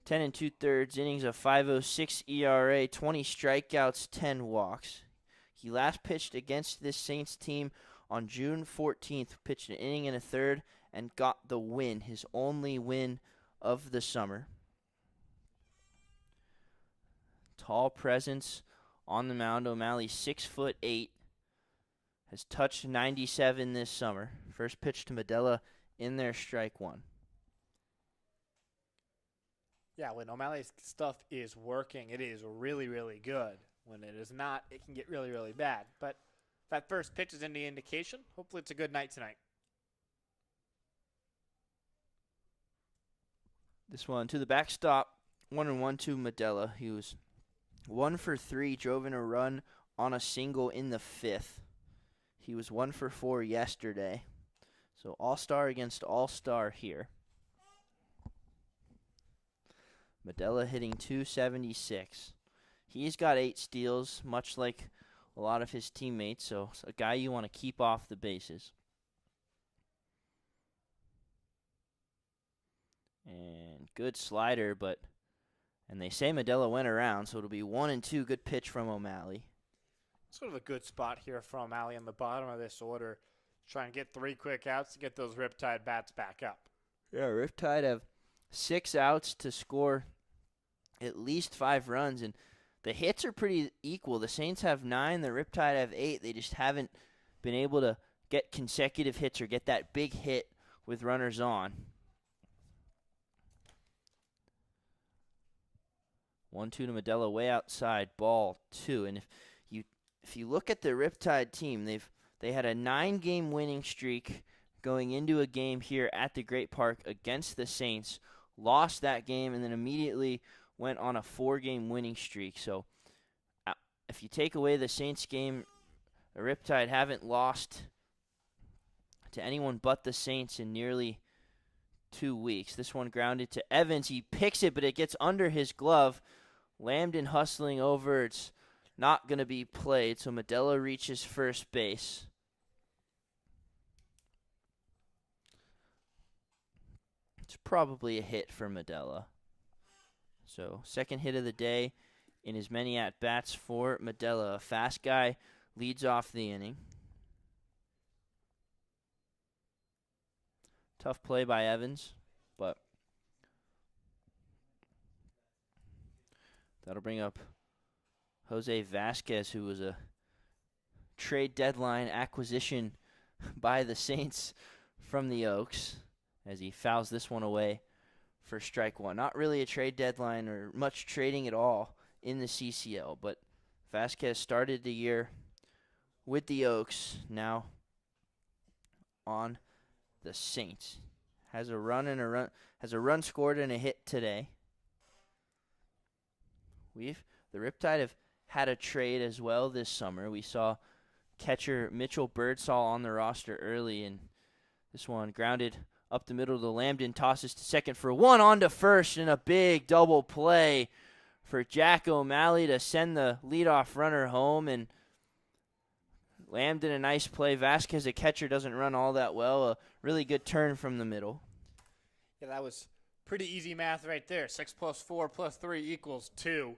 S2: 10 2/3 innings, a 5.06 ERA, 20 strikeouts, 10 walks. He last pitched against this Saints team on June 14th, pitched an inning and a third, and got the win, his only win of the summer. Tall presence on the mound. O'Malley 6'8", has touched 97 this summer. First pitch to Medela in there, strike one.
S1: Yeah, when O'Malley's stuff is working, it is really, really good. When it is not, it can get really, really bad. But that first pitch is any indication. Hopefully it's a good night tonight.
S2: This one to the backstop. 1-1 to Medela. He was 1 for 3, drove in a run on a single in the 5th. He was 1 for 4 yesterday. So All-Star against All-Star here. Medela hitting .276. He's got 8 steals, much like a lot of his teammates, so it's a guy you want to keep off the bases. And good slider, and they say Medela went around, so it'll be 1-2. Good pitch from O'Malley.
S1: Sort of a good spot here for O'Malley on the bottom of this order. Trying to get 3 quick outs to get those Riptide bats back up.
S2: Yeah, Riptide have 6 outs to score at least 5 runs, and the hits are pretty equal. The Saints have 9, the Riptide have 8. They just haven't been able to get consecutive hits or get that big hit with runners on. 1-2 to Medela, way outside, ball 2. And if you look at the Riptide team, they had a 9-game winning streak going into a game here at the Great Park against the Saints, lost that game, and then immediately went on a 4-game winning streak. So if you take away the Saints game, the Riptide haven't lost to anyone but the Saints in nearly 2 weeks. This one grounded to Evans. He picks it, but it gets under his glove. Lambden hustling over. It's not going to be played, so Medela reaches first base. It's probably a hit for Medela. So, second hit of the day in as many at-bats for Medela. A fast guy leads off the inning. Tough play by Evans, but that'll bring up Jose Vasquez, who was a trade deadline acquisition by the Saints from the Oaks, as he fouls this one away for strike one. Not really a trade deadline or much trading at all in the CCL, but Vasquez started the year with the Oaks, now on the Saints. Has a run scored and a hit today. The Riptide have had a trade as well this summer. We saw catcher Mitchell Birdsall on the roster early, and this one grounded up the middle of the Lambden, tosses to second for one, on to first, and a big double play for Jack O'Malley to send the leadoff runner home. And Lambden, a nice play. Vasquez, a catcher, doesn't run all that well. A really good turn from the middle.
S1: Yeah, that was pretty easy math right there. 6 + 4 + 3 equals 2.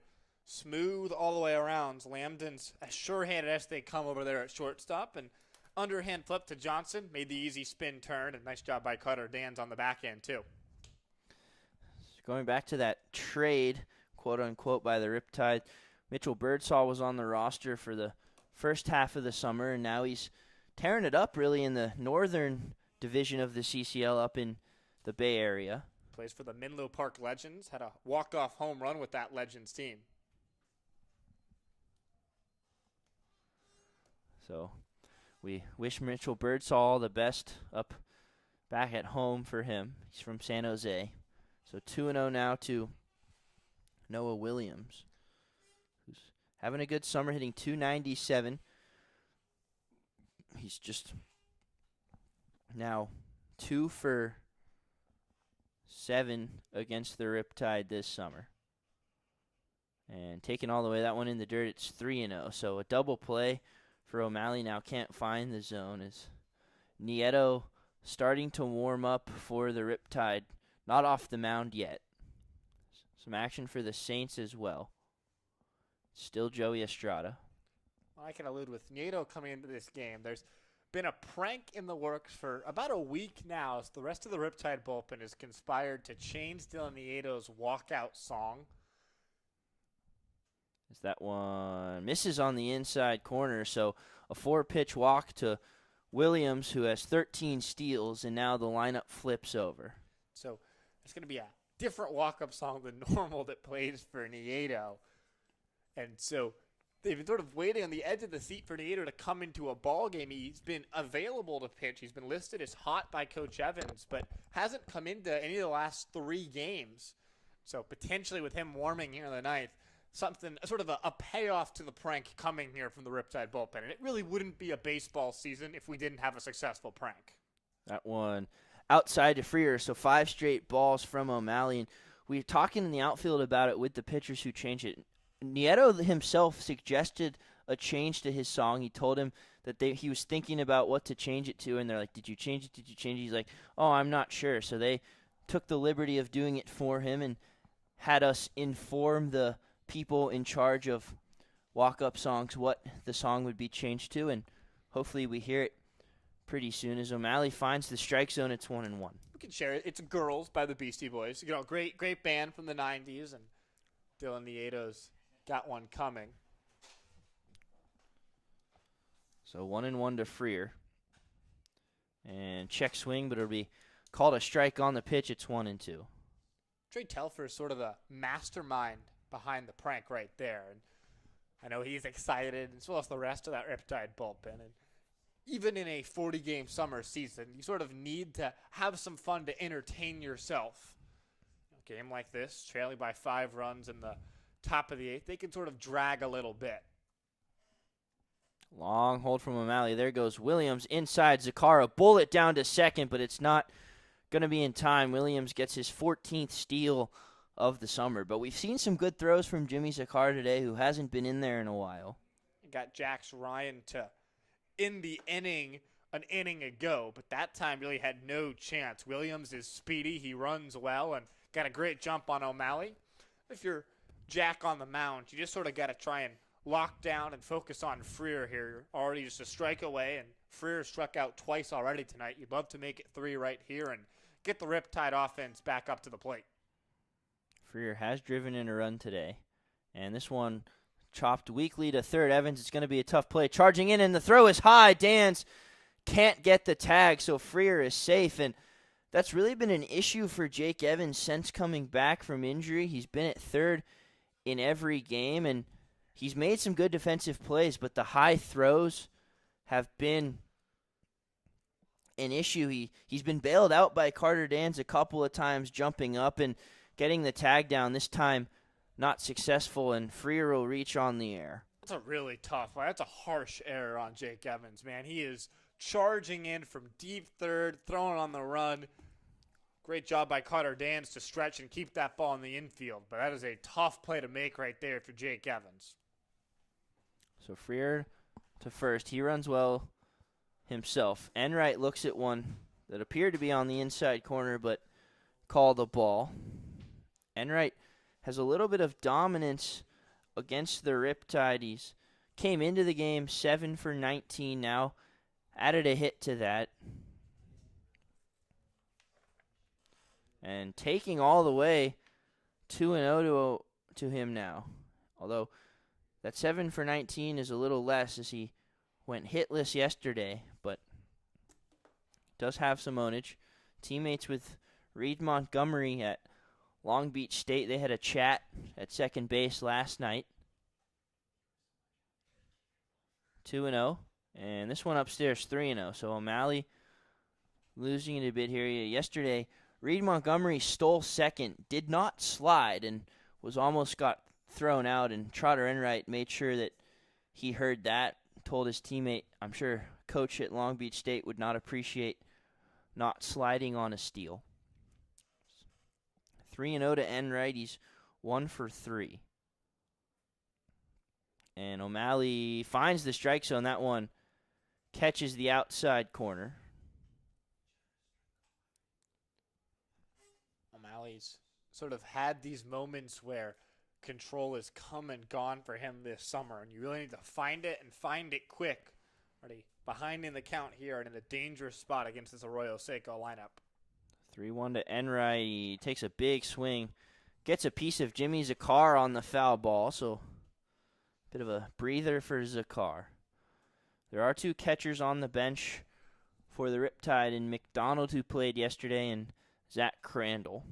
S1: Smooth all the way around. Lambden's as sure-handed as they come over there at shortstop, and underhand flip to Johnson, made the easy spin turn, and nice job by Cutter. Dan's on the back end too.
S2: Going back to that trade, quote-unquote, by the Riptide, Mitchell Birdsall was on the roster for the first half of the summer, and now he's tearing it up really in the northern division of the CCL up in the Bay Area.
S1: Plays for the Menlo Park Legends, had a walk-off home run with that Legends team.
S2: So we wish Mitchell Birdsall all the best up back at home for him. He's from San Jose. So 2-0 now to Noah Williams, who's having a good summer, hitting .297. He's just now 2 for 7 against the Riptide this summer. And taking all the way that one in the dirt, it's 3-0. So a double play for O'Malley. Now can't find the zone. Is Nieto starting to warm up for the Riptide. Not off the mound yet. Some action for the Saints as well. Still Joey Estrada.
S1: I can allude with Nieto coming into this game. There's been a prank in the works for about a week now, as the rest of the Riptide bullpen has conspired to change Dylan Nieto's walkout song.
S2: As that one misses on the inside corner, so a 4-pitch walk to Williams, who has 13 steals, and now the lineup flips over.
S1: So it's going to be a different walk-up song than normal that plays for Nieto. And so they've been sort of waiting on the edge of the seat for Nieto to come into a ball game. He's been available to pitch. He's been listed as hot by Coach Evans, but hasn't come into any of the last 3 games. So potentially with him warming here in the ninth, something, sort of a payoff to the prank coming here from the Riptide bullpen. And it really wouldn't be a baseball season if we didn't have a successful prank.
S2: That one outside to Freer, so 5 straight balls from O'Malley. And we were talking in the outfield about it with the pitchers who changed it. Nieto himself suggested a change to his song. He told him that he was thinking about what to change it to, and they're like, did you change it? Did you change it? He's like, oh, I'm not sure. So they took the liberty of doing it for him and had us inform the people in charge of walk-up songs what the song would be changed to, and hopefully we hear it pretty soon. As O'Malley finds the strike zone, it's 1-1.
S1: We can share it. It's Girls by the Beastie Boys. You know, great band from the 90s, and Dylan Nieto's got one coming.
S2: So 1-1 to Freer. And check swing, but it'll be called a strike on the pitch. It's 1-2.
S1: Trey Telfer is sort of the mastermind behind the prank right there. And I know he's excited, as well as the rest of that Riptide bullpen. And even in a 40-game summer season, you sort of need to have some fun to entertain yourself. A game like this, trailing by 5 runs in the top of the 8th, they can sort of drag a little bit.
S2: Long hold from O'Malley. There goes Williams inside Zakara. Bullet down to second, but it's not going to be in time. Williams gets his 14th steal of the summer. But we've seen some good throws from Jimmy Zakara today, who hasn't been in there in a while.
S1: Got Jax Ryan to end the inning an inning ago, but that time really had no chance. Williams is speedy. He runs well and got a great jump on O'Malley. If you're Jack on the mound, you just sort of got to try and lock down and focus on Freer here. You're already just a strike away, and Freer struck out twice already tonight. You'd love to make it 3 right here and get the Riptide offense back up to the plate.
S2: Freer has driven in a run today, and this one chopped weakly to third. Evans, it's going to be a tough play. Charging in, and the throw is high. Dans can't get the tag, so Freer is safe, and that's really been an issue for Jake Evans since coming back from injury. He's been at third in every game, and he's made some good defensive plays, but the high throws have been an issue. He's been bailed out by Carter Dans a couple of times, jumping up and getting the tag down. This time, not successful, and Freer will reach on the air.
S1: That's a really tough one. That's a harsh error on Jake Evans, man. He is charging in from deep third, throwing on the run. Great job by Carter Dans to stretch and keep that ball in the infield. But that is a tough play to make right there for Jake Evans.
S2: So Freer to first. He runs well himself. Enright looks at one that appeared to be on the inside corner, but called a ball. Enright has a little bit of dominance against the Riptide. He's came into the game 7 for 19 now. Added a hit to that. And taking all the way 2-0 to him now. Although that 7 for 19 is a little less as he went hitless yesterday, but does have some ownage. Teammates with Reed Montgomery at Long Beach State. They had a chat at second base last night. 2-0. And this one upstairs 3-0. So O'Malley losing it a bit here. Yesterday, Reed Montgomery stole second, did not slide, and was almost got thrown out. And Trotter Enright made sure that he heard that, told his teammate, I'm sure coach at Long Beach State would not appreciate not sliding on a steal. 3-0 to Enright. He's 1 for 3. And O'Malley finds the strike zone. That one catches the outside corner.
S1: O'Malley's sort of had these moments where control has come and gone for him this summer, and you really need to find it and find it quick. Already behind in the count here and in a dangerous spot against this Arroyo Seco lineup.
S2: 3-1 to Enright. He takes a big swing. Gets a piece of Jimmy Zakar on the foul ball, so bit of a breather for Zakar. There are 2 catchers on the bench for the Riptide, and McDonald, who played yesterday, and Zach Crandall.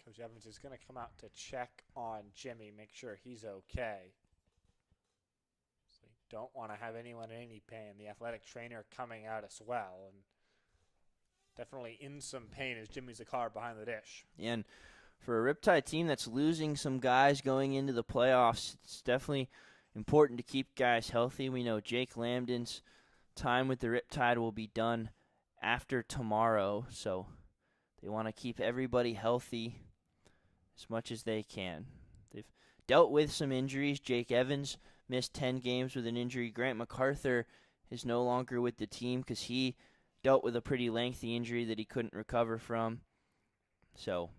S1: Coach Evans is going to come out to check on Jimmy, make sure he's okay. So you don't want to have anyone in any pain. The athletic trainer coming out as well, and definitely in some pain is Jimmy Zakar behind the dish.
S2: And for a Riptide team that's losing some guys going into the playoffs, it's definitely important to keep guys healthy. We know Jake Lambden's time with the Riptide will be done after tomorrow, so they want to keep everybody healthy as much as they can. They've dealt with some injuries. Jake Evans missed 10 games with an injury. Grant MacArthur is no longer with the team because he dealt with a pretty lengthy injury that he couldn't recover from. So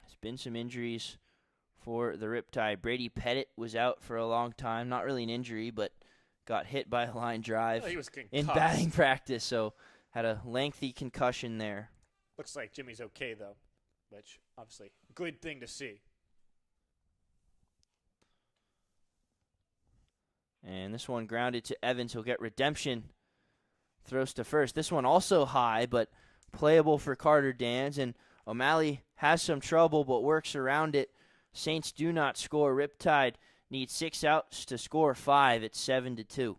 S2: there's been some injuries for the Riptide. Brady Pettit was out for a long time. Not really an injury, but got hit by a line drive
S1: He was concussed
S2: in batting practice, so had a lengthy concussion there.
S1: Looks like Jimmy's okay, though, which obviously good thing to see.
S2: And this one grounded to Evans. He'll get redemption throws to first. This one also high, but playable for Carter Dans, and O'Malley has some trouble but works around it. Saints do not score. Riptide needs 6 outs to score 5. It's 7-2.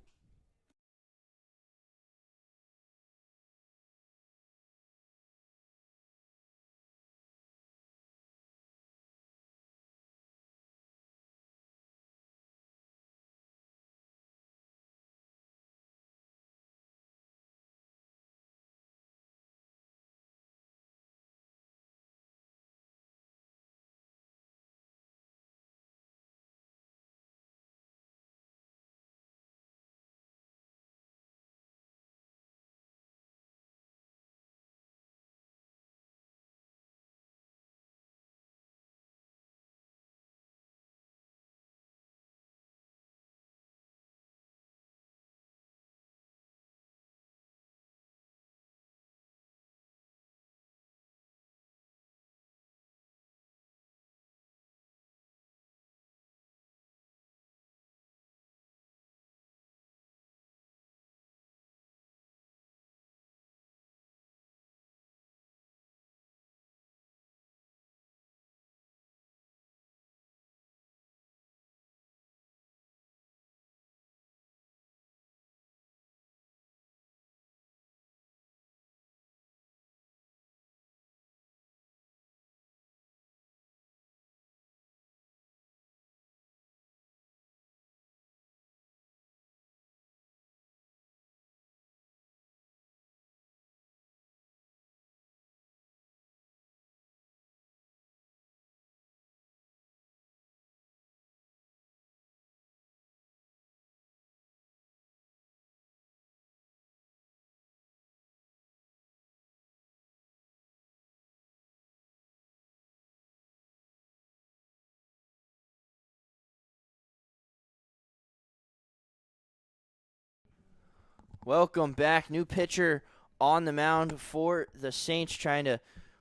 S2: Welcome back. New pitcher on the mound for the Saints, trying to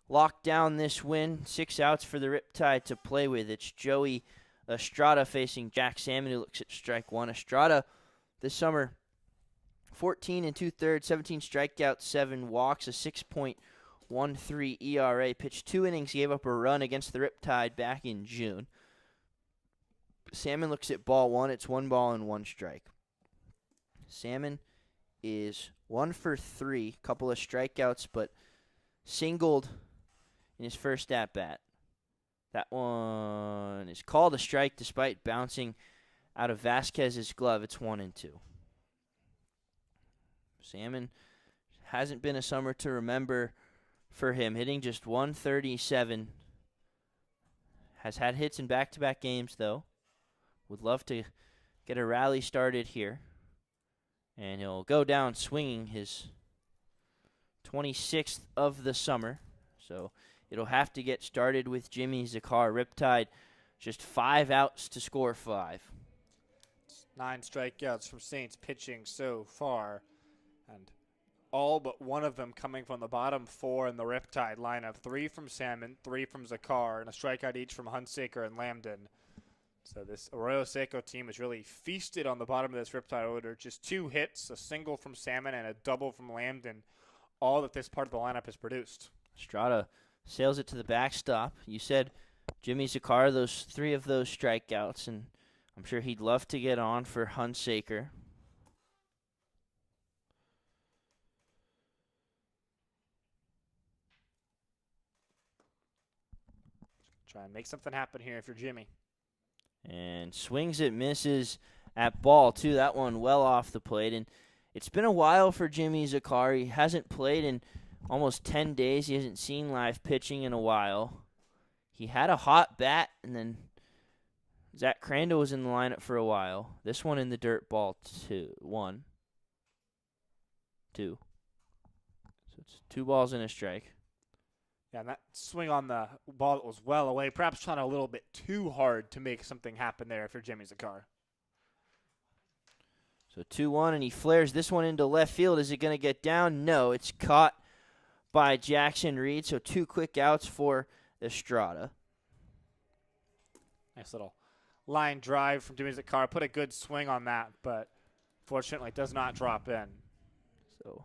S2: lock down this win. 6 outs for the Riptide to play with. It's Joey Estrada facing Jack Salmon, who looks at strike one. Estrada this summer, 14 and 2/3, 17 strikeouts, 7 walks, a 6.13 ERA. Pitched 2 innings, gave up a run against the Riptide back in June. Salmon looks at ball one. It's 1 ball and 1 strike. Salmon is 1 for 3, couple of strikeouts, but singled in his first at bat. That one is called a strike despite bouncing out of Vasquez's glove. It's 1-2. Salmon hasn't been a summer to remember for him, hitting just 137. Has had hits in back-to-back games, though. Would love to get a rally started here. And he'll go down swinging, his 26th of the summer. So it'll have to get started with Jimmy Zakar. Riptide, just 5 outs to score 5.
S1: 9 strikeouts from Saints pitching so far. And all but one of them coming from the bottom 4 in the Riptide lineup. 3 from Salmon, 3 from Zakar, and a strikeout each from Hunsaker and Lambden. So this Arroyo Seco team has really feasted on the bottom of this Riptide order. Just 2 hits, a single from Salmon and a double from Lambden, all that this part of the lineup has produced.
S2: Estrada sails it to the backstop. You said Jimmy Zakar, those 3 of those strikeouts, and I'm sure he'd love to get on for Hunsaker.
S1: Try and make something happen here if you're Jimmy.
S2: And swings it, misses at ball, too. That one well off the plate. And it's been a while for Jimmy Zakar. He hasn't played in almost 10 days. He hasn't seen live pitching in a while. He had a hot bat, and then Zach Crandall was in the lineup for a while. This one in the dirt, ball 1, 2. So it's 2 balls and a strike.
S1: Yeah, and that swing on the ball that was well away, perhaps trying a little bit too hard to make something happen there if you're Jimmy Zakar.
S2: So 2-1, and he flares this one into left field. Is it going to get down? No, it's caught by Jackson Reed. So 2 quick outs for Estrada.
S1: Nice little line drive from Jimmy Zakar. Put a good swing on that, but fortunately does not drop in.
S2: So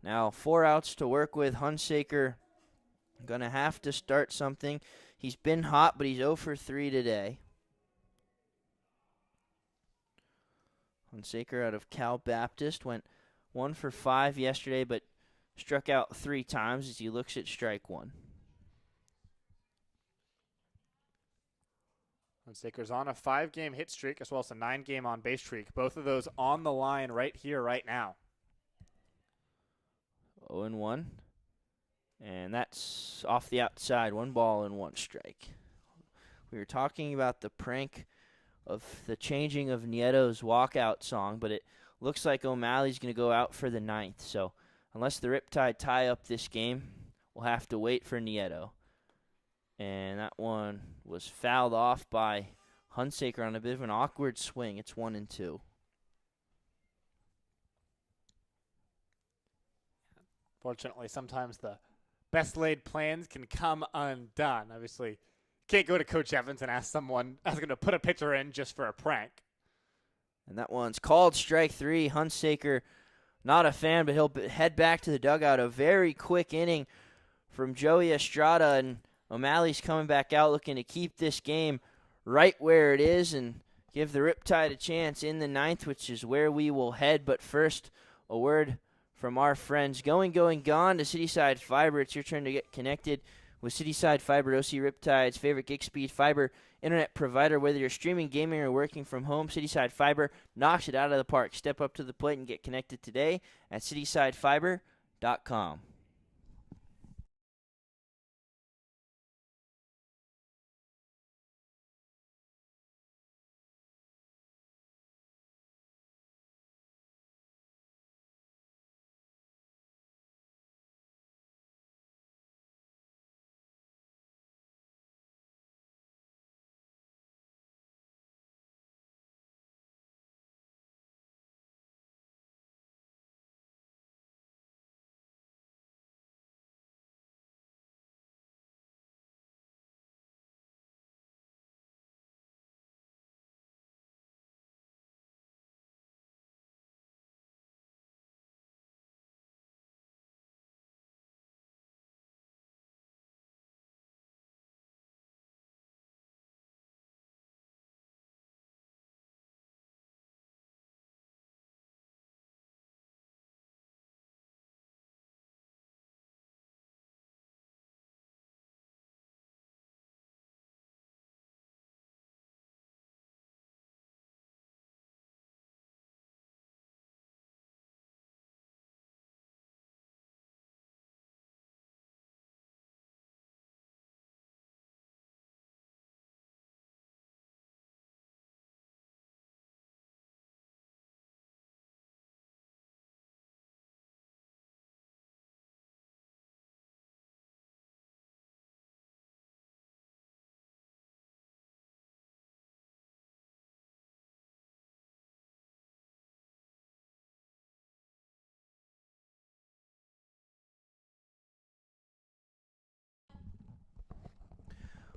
S2: Now 4 outs to work with. Hunsaker going to have to start something. He's been hot, but he's 0 for 3 today. Hunsaker out of Cal Baptist went 1 for 5 yesterday, but struck out 3 times as he looks at strike 1.
S1: Hunsaker's on a 5-game hit streak as well as a 9-game on-base streak. Both of those on the line right here, right now.
S2: 0-1. And that's off the outside. 1 ball and 1 strike. We were talking about the prank of the changing of Nieto's walkout song, but it looks like O'Malley's going to go out for the 9th. So unless the Riptide tie up this game, we'll have to wait for Nieto. And that one was fouled off by Hunsaker on a bit of an awkward swing. It's 1-2.
S1: Fortunately, sometimes the best laid plans can come undone. Obviously, can't go to Coach Evans and ask someone that's going to put a pitcher in just for a prank.
S2: And that one's called strike 3. Hunsaker, not a fan, but he'll head back to the dugout. A very quick inning from Joey Estrada, and O'Malley's coming back out looking to keep this game right where it is and give the Riptide a chance in the 9th, which is where we will head. But first, a word from our friends Going Gone to Cityside Fiber. It's your turn to get connected with Cityside Fiber, OC Riptide's favorite gig speed fiber internet provider. Whether you're streaming, gaming, or working from home, Cityside Fiber knocks it out of the park. Step up to the plate and get connected today at citysidefiber.com.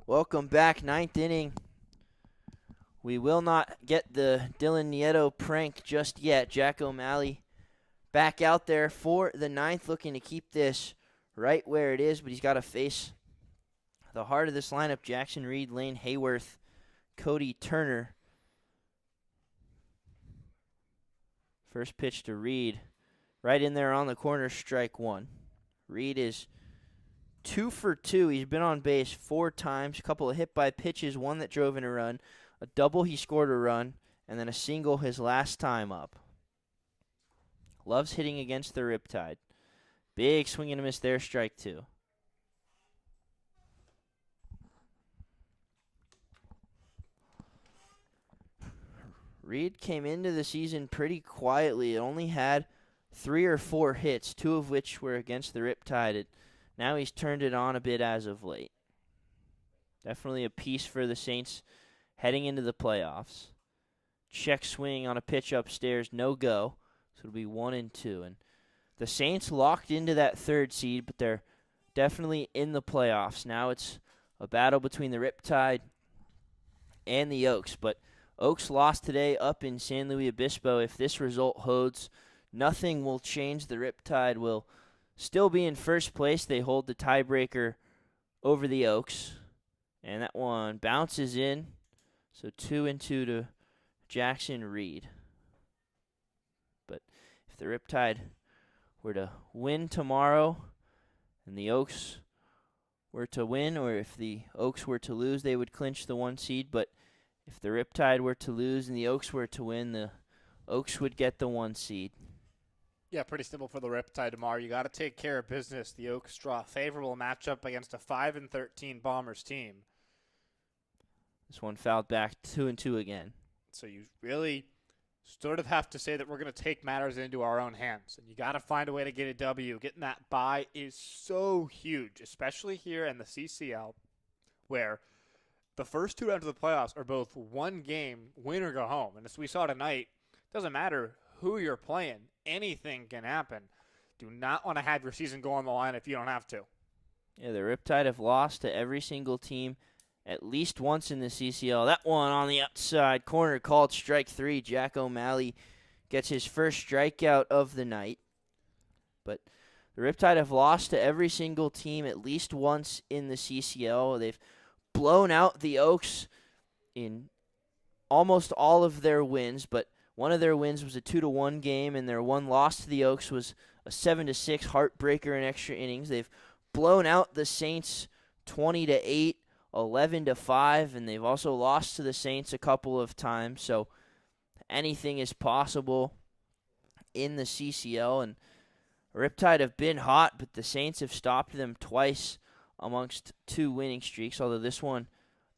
S2: Welcome back, 9th inning. We will not get the Dylan Nieto prank just yet. Jack O'Malley back out there for the 9th, looking to keep this right where it is, but he's got to face the heart of this lineup: Jackson Reed, Lane Hayworth, Cody Turner. First pitch to Reed, right in there on the corner, strike 1. Reed is 2 for 2. He's been on base 4 times, a couple of hit by pitches, one that drove in a run, a double he scored a run, and then a single his last time up. Loves hitting against the Riptide. Big swing and a miss there, strike 2. Reed came into the season pretty quietly. It only had 3 or 4 hits, 2 of which were against the Riptide. Now he's turned it on a bit as of late. Definitely a piece for the Saints heading into the playoffs. Check swing on a pitch upstairs, no go. So it'll be 1-2. And the Saints locked into that 3rd seed, but they're definitely in the playoffs. Now it's a battle between the Riptide and the Oaks. But Oaks lost today up in San Luis Obispo. If this result holds nothing will change. The Riptide will still be in first place. They hold the tiebreaker over the Oaks. And that one bounces in. So 2-2 to Jackson Reed. But if the Riptide were to win tomorrow and the Oaks were to win, or if the Oaks were to lose, they would clinch the 1 seed. But if the Riptide were to lose and the Oaks were to win, the Oaks would get the 1 seed.
S1: Yeah, pretty simple for the Riptide tomorrow. You got to take care of business. The Oaks draw a favorable matchup against a 5-13 Bombers team.
S2: This one fouled back 2-2 again.
S1: So you really sort of have to say that we're going to take matters into our own hands. And you got to find a way to get a W. Getting that bye is so huge, especially here in the CCL, where the first 2 rounds of the playoffs are both one game, win or go home. And as we saw tonight, it doesn't matter who you're playing. Anything can happen. Do not want to have your season go on the line if you don't have to.
S2: Yeah, the Riptide have lost to every single team at least once in the CCL. That one on the outside corner called strike 3. Jack O'Malley gets his first strikeout of the night. But the Riptide have lost to every single team at least once in the CCL. They've blown out the Oaks in almost all of their wins, but one of their wins was a 2-1 game, and their one loss to the Oaks was a 7-6 heartbreaker in extra innings. They've blown out the Saints 20-8, 11-5, and they've also lost to the Saints a couple of times. So anything is possible in the CCL, and Riptide have been hot, but the Saints have stopped them twice amongst 2 winning streaks, although this one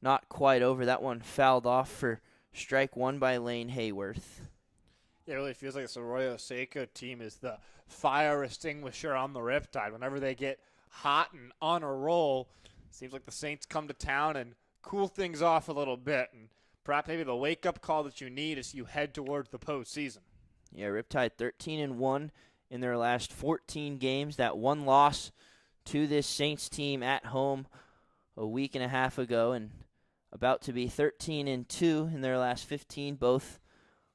S2: not quite over. That one fouled off for strike 1 by Lane Hayworth.
S1: Yeah, it really feels like this Arroyo Seco team is the fire extinguisher on the Riptide. Whenever they get hot and on a roll, it seems like the Saints come to town and cool things off a little bit. And perhaps maybe the wake-up call that you need as you head towards the postseason.
S2: Yeah, Riptide 13-1 in their last 14 games. That one loss to this Saints team at home a week and a half ago, and about to be 13-2 in their last 15, both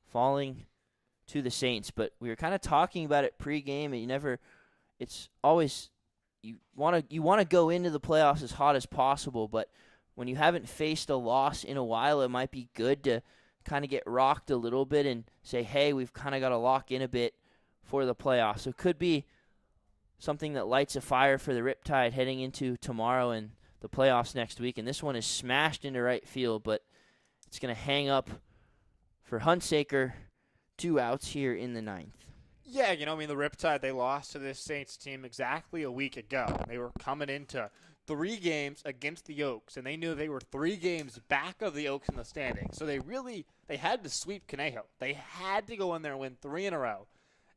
S2: falling to the Saints. But we were kind of talking about it pregame, and it's always you want to go into the playoffs as hot as possible, but when you haven't faced a loss in a while, it might be good to kind of get rocked a little bit and say, hey, we've kind of got to lock in a bit for the playoffs. So it could be something that lights a fire for the Riptide heading into tomorrow and the playoffs next week. And this one is smashed into right field, but it's going to hang up for Hunsaker. 2 outs here in the 9th.
S1: Yeah, the Riptide, they lost to this Saints team exactly a week ago. They were coming into 3 games against the Oaks, and they knew they were 3 games back of the Oaks in the standings. So they had to sweep Conejo. They had to go in there and win 3 in a row.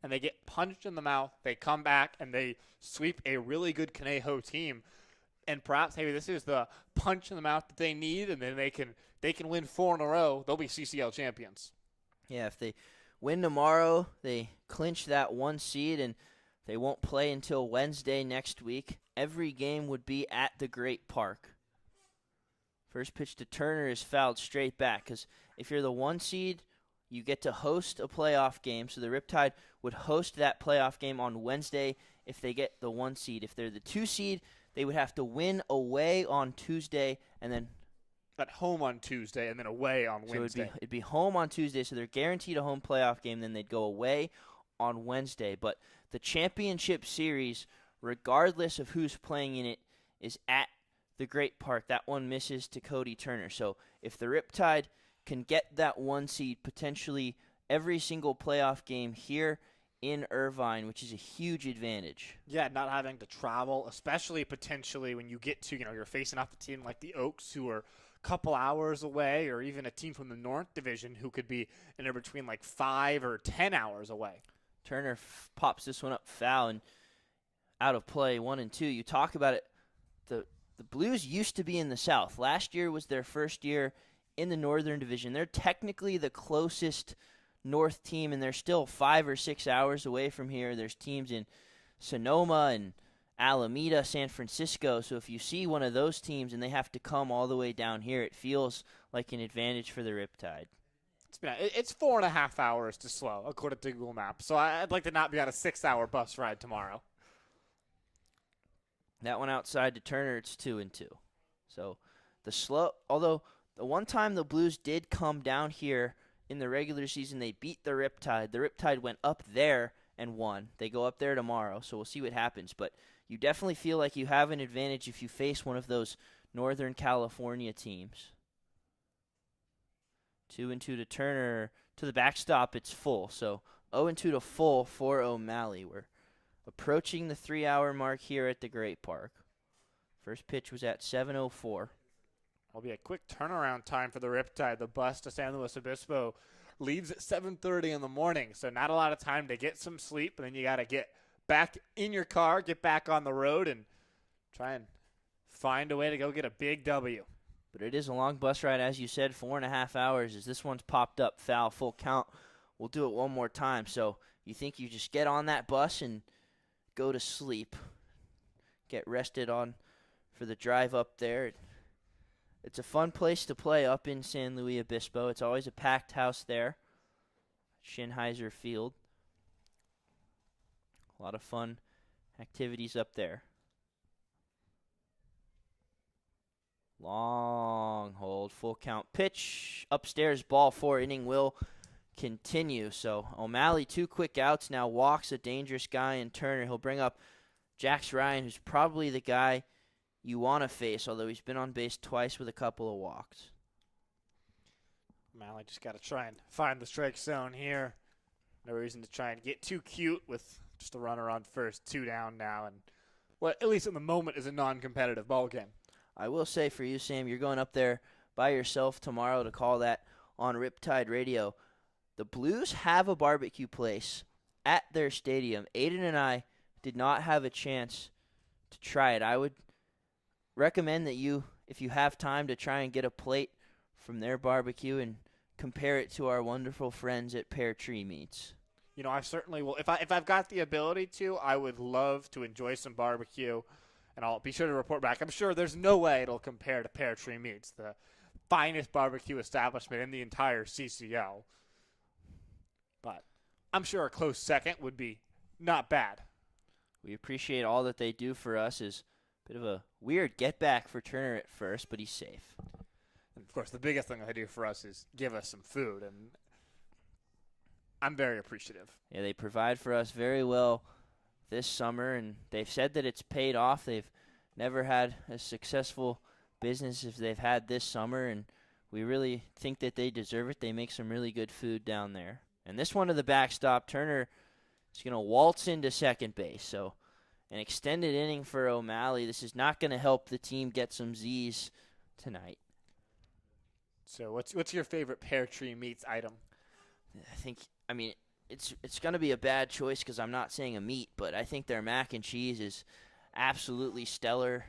S1: And they get punched in the mouth. They come back, and they sweep a really good Conejo team. And perhaps maybe this is the punch in the mouth that they need, and then they can win 4 in a row. They'll be CCL champions.
S2: Yeah, if they win tomorrow, they clinch that 1 seed, and they won't play until Wednesday next week. Every game would be at the Great Park. First pitch to Turner is fouled straight back, because if you're the 1 seed, you get to host a playoff game. So the Riptide would host that playoff game on Wednesday if they get the 1 seed. If they're the 2 seed, they would have to win away on Tuesday and then
S1: at home on Tuesday and then away on Wednesday.
S2: So it'd be home on Tuesday, so they're guaranteed a home playoff game. Then they'd go away on Wednesday. But the championship series, regardless of who's playing in it, is at the Great Park. That one misses to Cody Turner. So if the Riptide can get that 1 seed, potentially every single playoff game here in Irvine, which is a huge advantage.
S1: Yeah, not having to travel, especially potentially when you get to, you're facing off a team like the Oaks who are couple hours away, or even a team from the North Division who could be in between 5 or 10 hours away.
S2: Turner pops this one up foul and out of play, 1-2. You talk about it, the Blues used to be in the South. Last year was their first year in the Northern Division. They're technically the closest North team, and they're still 5 or 6 hours away from here. There's teams in Sonoma and Alameda, San Francisco. So if you see one of those teams and they have to come all the way down here, it feels like an advantage for the Riptide.
S1: It's It's 4.5 hours to slow, according to Google Maps. So I'd like to not be on a 6-hour bus ride tomorrow.
S2: That one outside to Turner, it's 2-2. So although the one time the Blues did come down here in the regular season, they beat the Riptide. The Riptide went up there and won. They go up there tomorrow, so we'll see what happens. But you definitely feel like you have an advantage if you face one of those Northern California teams. 2-2 to Turner. To the backstop, it's full. So 0-2 to full for O'Malley. We're approaching the 3-hour mark here at the Great Park. First pitch was at 7:04.
S1: Will be a quick turnaround time for the Riptide. The bus to San Luis Obispo leaves at 7:30 in the morning, so not a lot of time to get some sleep, and then you got to get back in your car, get back on the road, and try and find a way to go get a big W.
S2: But it is a long bus ride, as you said, 4.5 hours. As this one's popped up, foul, full count. We'll do it one more time. So you think you just get on that bus and go to sleep, get rested on for the drive up there. It's a fun place to play up in San Luis Obispo. It's always a packed house there. Schinheiser Field. A lot of fun activities up there. Long hold, full count pitch. Upstairs, ball 4, inning will continue. So O'Malley, 2 quick outs, now walks a dangerous guy in Turner. He'll bring up Jax Ryan, who's probably the guy you want to face, although he's been on base twice with a couple of walks.
S1: O'Malley just got to try and find the strike zone here. No reason to try and get too cute with just a runner on first, 2 down now, and what at least in the moment is a non-competitive ball game.
S2: I will say for you, Sam, you're going up there by yourself tomorrow to call that on Riptide Radio. The Blues have a barbecue place at their stadium. Aiden and I did not have a chance to try it. I would recommend that you, if you have time, to try and get a plate from their barbecue and compare it to our wonderful friends at Pear Tree Meats.
S1: You know, I certainly will. If I've got the ability to, I would love to enjoy some barbecue, and I'll be sure to report back. I'm sure there's no way it'll compare to Pear Tree Meats, the finest barbecue establishment in the entire CCL. But I'm sure a close second would be not bad.
S2: We appreciate all that they do for us. Is a bit of a weird get back for Turner at first, but he's safe.
S1: And of course, the biggest thing they do for us is give us some food, and I'm very appreciative.
S2: Yeah, they provide for us very well this summer, and they've said that it's paid off. They've never had a successful business if they've had this summer, and we really think that they deserve it. They make some really good food down there. And this one to the backstop, Turner is going to waltz into second base. So an extended inning for O'Malley. This is not going to help the team get some Z's tonight.
S1: So what's your favorite Pear Tree Meats item?
S2: It's going to be a bad choice because I'm not saying a meat, but I think their mac and cheese is absolutely stellar.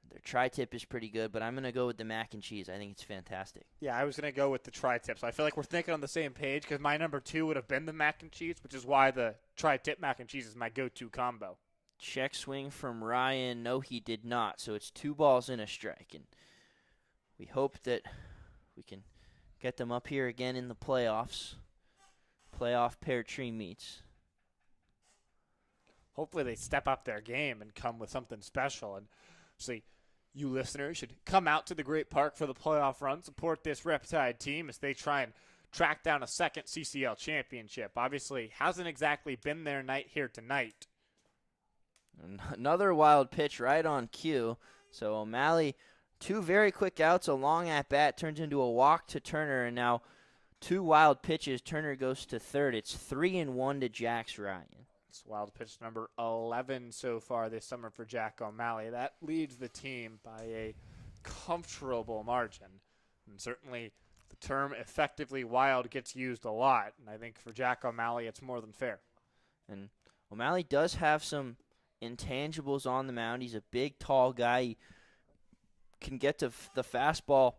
S2: Their tri-tip is pretty good, but I'm going to go with the mac and cheese. I think it's fantastic.
S1: Yeah, I was going to go with the tri-tip. So I feel like we're thinking on the same page because my number 2 would have been the mac and cheese, which is why the tri-tip mac and cheese is my go-to combo.
S2: Check swing from Ryan. No, he did not. So it's 2 balls and a strike. And we hope that we can get them up here again in the playoffs. Playoff Pear Tree Meats.
S1: Hopefully they step up their game and come with something special. And see, you listeners should come out to the Great Park for the playoff run, support this Riptide team as they try and track down a second CCL championship. Obviously, hasn't exactly been their night here tonight.
S2: Another wild pitch right on cue. So O'Malley, 2 very quick outs, a long at-bat turns into a walk to Turner, and now 2 wild pitches. Turner goes to third. It's 3-1 to Jax Ryan.
S1: It's wild pitch number 11 so far this summer for Jack O'Malley. That leads the team by a comfortable margin. And certainly the term effectively wild gets used a lot. And I think for Jack O'Malley, it's more than fair.
S2: And O'Malley does have some intangibles on the mound. He's a big, tall guy. He can get to the fastball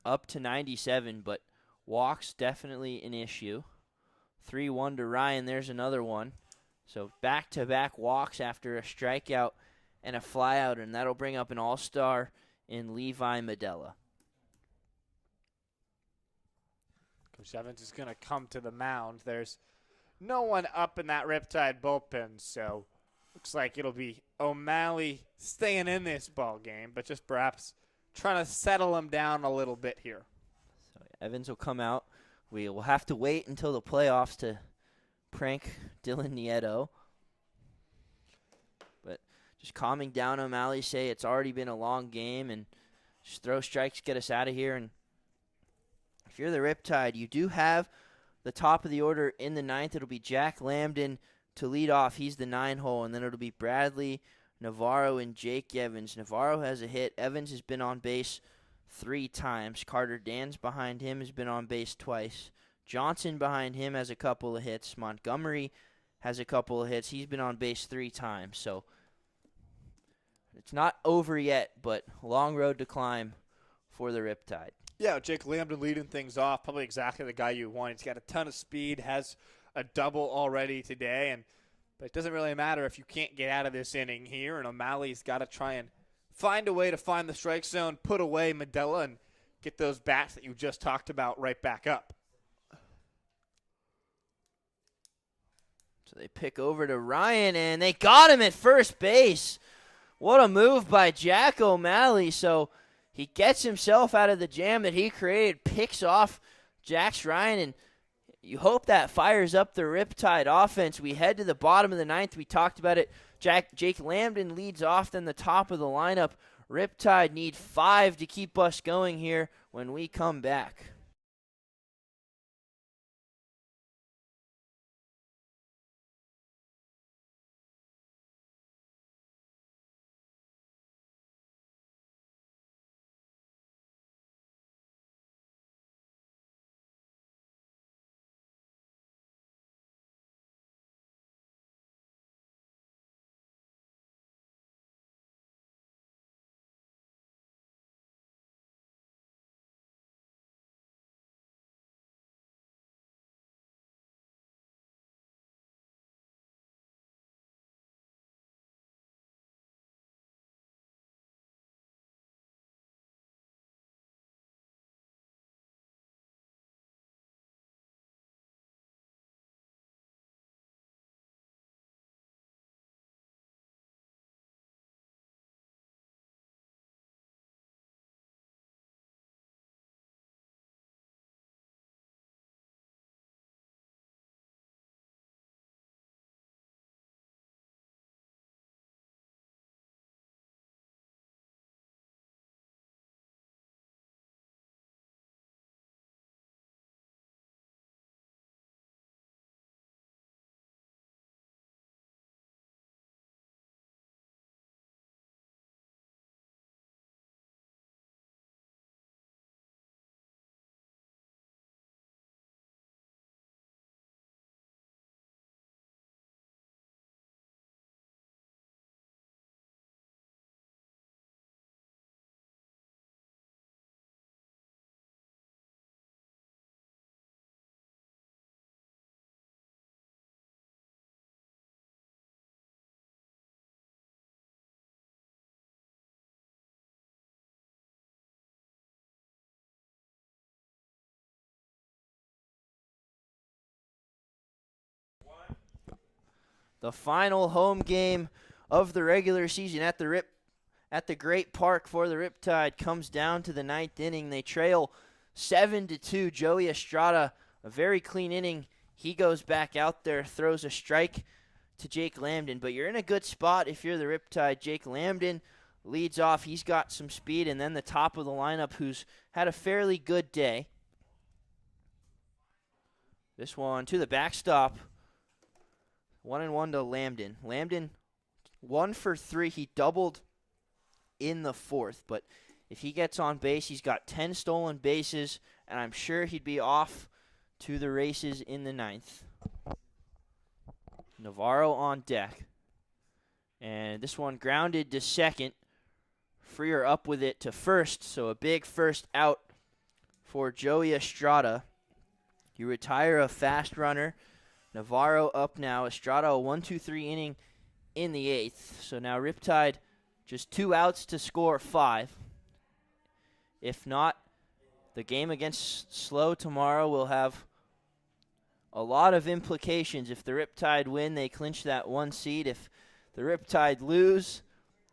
S2: up to 97, but walks definitely an issue. 3-1 to Ryan. There's another one. So back-to-back walks after a strikeout and a flyout, and that'll bring up an all-star in Levi Medella.
S1: Coach Evans is going to come to the mound. There's no one up in that Riptide bullpen, so looks like it'll be O'Malley staying in this ball game, but just perhaps trying to settle him down a little bit here.
S2: So Evans will come out. We will have to wait until the playoffs to prank Dylan Nieto. But just calming down O'Malley, say it's already been a long game, and just throw strikes, get us out of here. And if you're the Riptide, you do have the top of the order in the ninth. It'll be Jack Lambden to lead off. He's the 9-hole, and then it'll be Bradley, Navarro, and Jake Evans. Navarro has a hit. Evans has been on base 3 times. Carter Dan's behind him, has been on base twice. Johnson behind him has a couple of hits. Montgomery has a couple of hits. He's been on base 3 times. So it's not over yet, but long road to climb for the Riptide.
S1: Yeah, Jake Lambden leading things off. Probably exactly the guy you want. He's got a ton of speed, has a double already today, but it doesn't really matter if you can't get out of this inning here, and O'Malley's got to try and find a way to find the strike zone, put away Medella, and get those bats that you just talked about right back up.
S2: So they pick over to Ryan, and they got him at first base. What a move by Jack O'Malley. So he gets himself out of the jam that he created, picks off Jax Ryan, and you hope that fires up the Riptide offense. We head to the bottom of the ninth. We talked about it. Jake Lambden leads off, then the top of the lineup. Riptide need 5 to keep us going here when we come back. The final home game of the regular season at the Great Park for the Riptide comes down to the 9th inning. They trail 7-2. Joey Estrada, a very clean inning. He goes back out there, throws a strike to Jake Lambden. But you're in a good spot if you're the Riptide. Jake Lambden leads off. He's got some speed. And then the top of the lineup, who's had a fairly good day. This one to the backstop. 1-1 to Lambden. Lambden 1 for 3. He doubled in the 4th, but if he gets on base, he's got 10 stolen bases, and I'm sure he'd be off to the races in the 9th. Navarro on deck. And this one grounded to second. Freer up with it to first, so a big first out for Joey Estrada. You retire a fast runner. Navarro up now. Estrada, a 1-2-3 inning in the 8th. So now Riptide just 2 outs to score 5. If not, the game against Slow tomorrow will have a lot of implications. If the Riptide win, they clinch that 1 seed. If the Riptide lose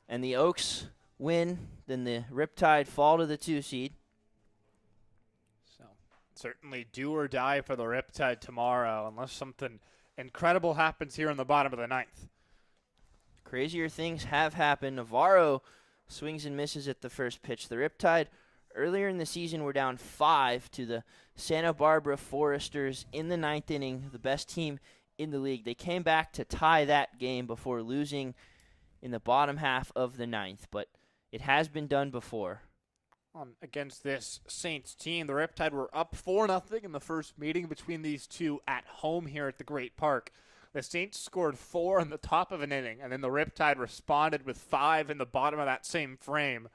S2: and the Oaks win, then the Riptide fall to the 2 seed.
S1: So certainly do or die for the Riptide tomorrow, unless something incredible happens here in the bottom of the 9th.
S2: Crazier things have happened. Navarro swings and misses at the first pitch. The Riptide earlier in the season were down 5 to the Santa Barbara Foresters in the 9th inning, the best team in the league. They came back to tie that game before losing in the bottom half of the 9th, but it has been done before.
S1: Against this Saints team, the Riptide were up 4-0 in the first meeting between these two at home here at the Great Park. The Saints scored 4 in the top of an inning, and then the Riptide responded with 5 in the bottom of that same frame.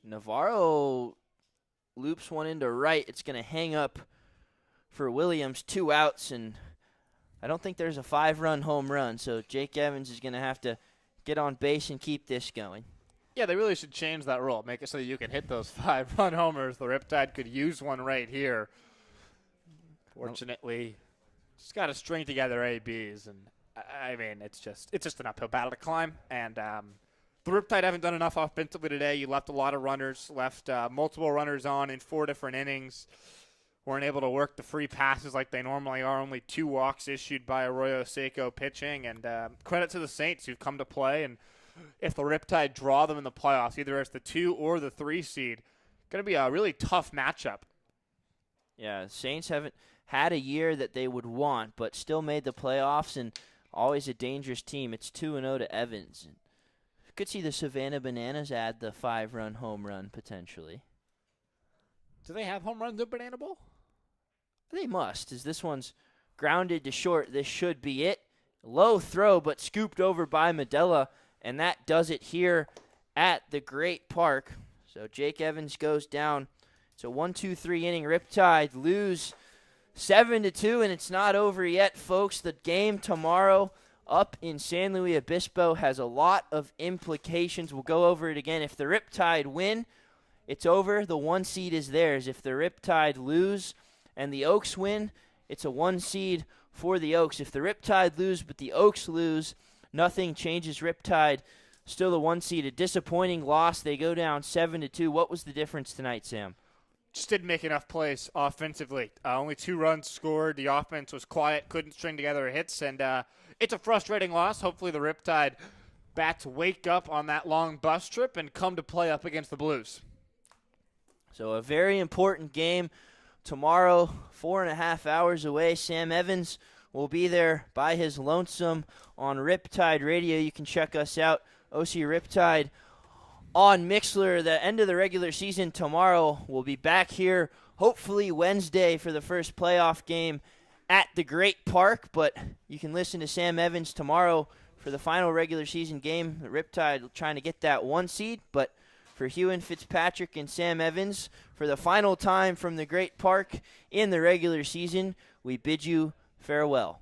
S2: Navarro loops one into right. It's going to hang up for Williams, 2 outs, and I don't think there's a 5-run home run, so Jake Evans is going to have to get on base and keep this going.
S1: Yeah, they really should change that rule. Make it so that you can hit those 5-run homers. The Riptide could use one right here. Fortunately, just got to string together ABs, and I mean, it's just an uphill battle to climb. And the Riptide haven't done enough offensively today. You left a lot of runners, left multiple runners on in 4 different innings. Weren't able to work the free passes like they normally are. Only 2 walks issued by Arroyo Seco pitching. And credit to the Saints who've come to play. And if the Riptide draw them in the playoffs, either as the 2 or the 3 seed, going to be a really tough matchup.
S2: Yeah, Saints haven't had a year that they would want, but still made the playoffs and always a dangerous team. It's 2-0 to Evans. Could see the Savannah Bananas add the 5-run home run potentially.
S1: Do they have home runs at Banana Bowl?
S2: They must, as this one's grounded to short. This should be it. Low throw, but scooped over by Medella, and that does it here at the Great Park. So Jake Evans goes down. It's a 1-2-3 inning. Riptide lose 7-2, and it's not over yet, folks. The game tomorrow up in San Luis Obispo has a lot of implications. We'll go over it again. If the Riptide win, it's over. The 1 seed is theirs. If the Riptide lose and the Oaks win, it's a 1 seed for the Oaks. If the Riptide lose but the Oaks lose, nothing changes. Riptide still the 1 seed. A disappointing loss. They go down 7-2. What was the difference tonight, Sam?
S1: Just didn't make enough plays offensively. Only 2 runs scored. The offense was quiet, couldn't string together hits, and it's a frustrating loss. Hopefully the Riptide bats wake up on that long bus trip and come to play up against the Blues.
S2: So a very important game tomorrow, 4.5 hours away. Sam Evans will be there by his lonesome on Riptide Radio. You can check us out, OC Riptide, on Mixler. The end of the regular season tomorrow. We'll be back here hopefully Wednesday for the first playoff game at the Great Park, but you can listen to Sam Evans tomorrow for the final regular season game. The Riptide trying to get that 1 seed, but for Hewan Fitzpatrick and Sam Evans, for the final time from the Great Park in the regular season, we bid you farewell.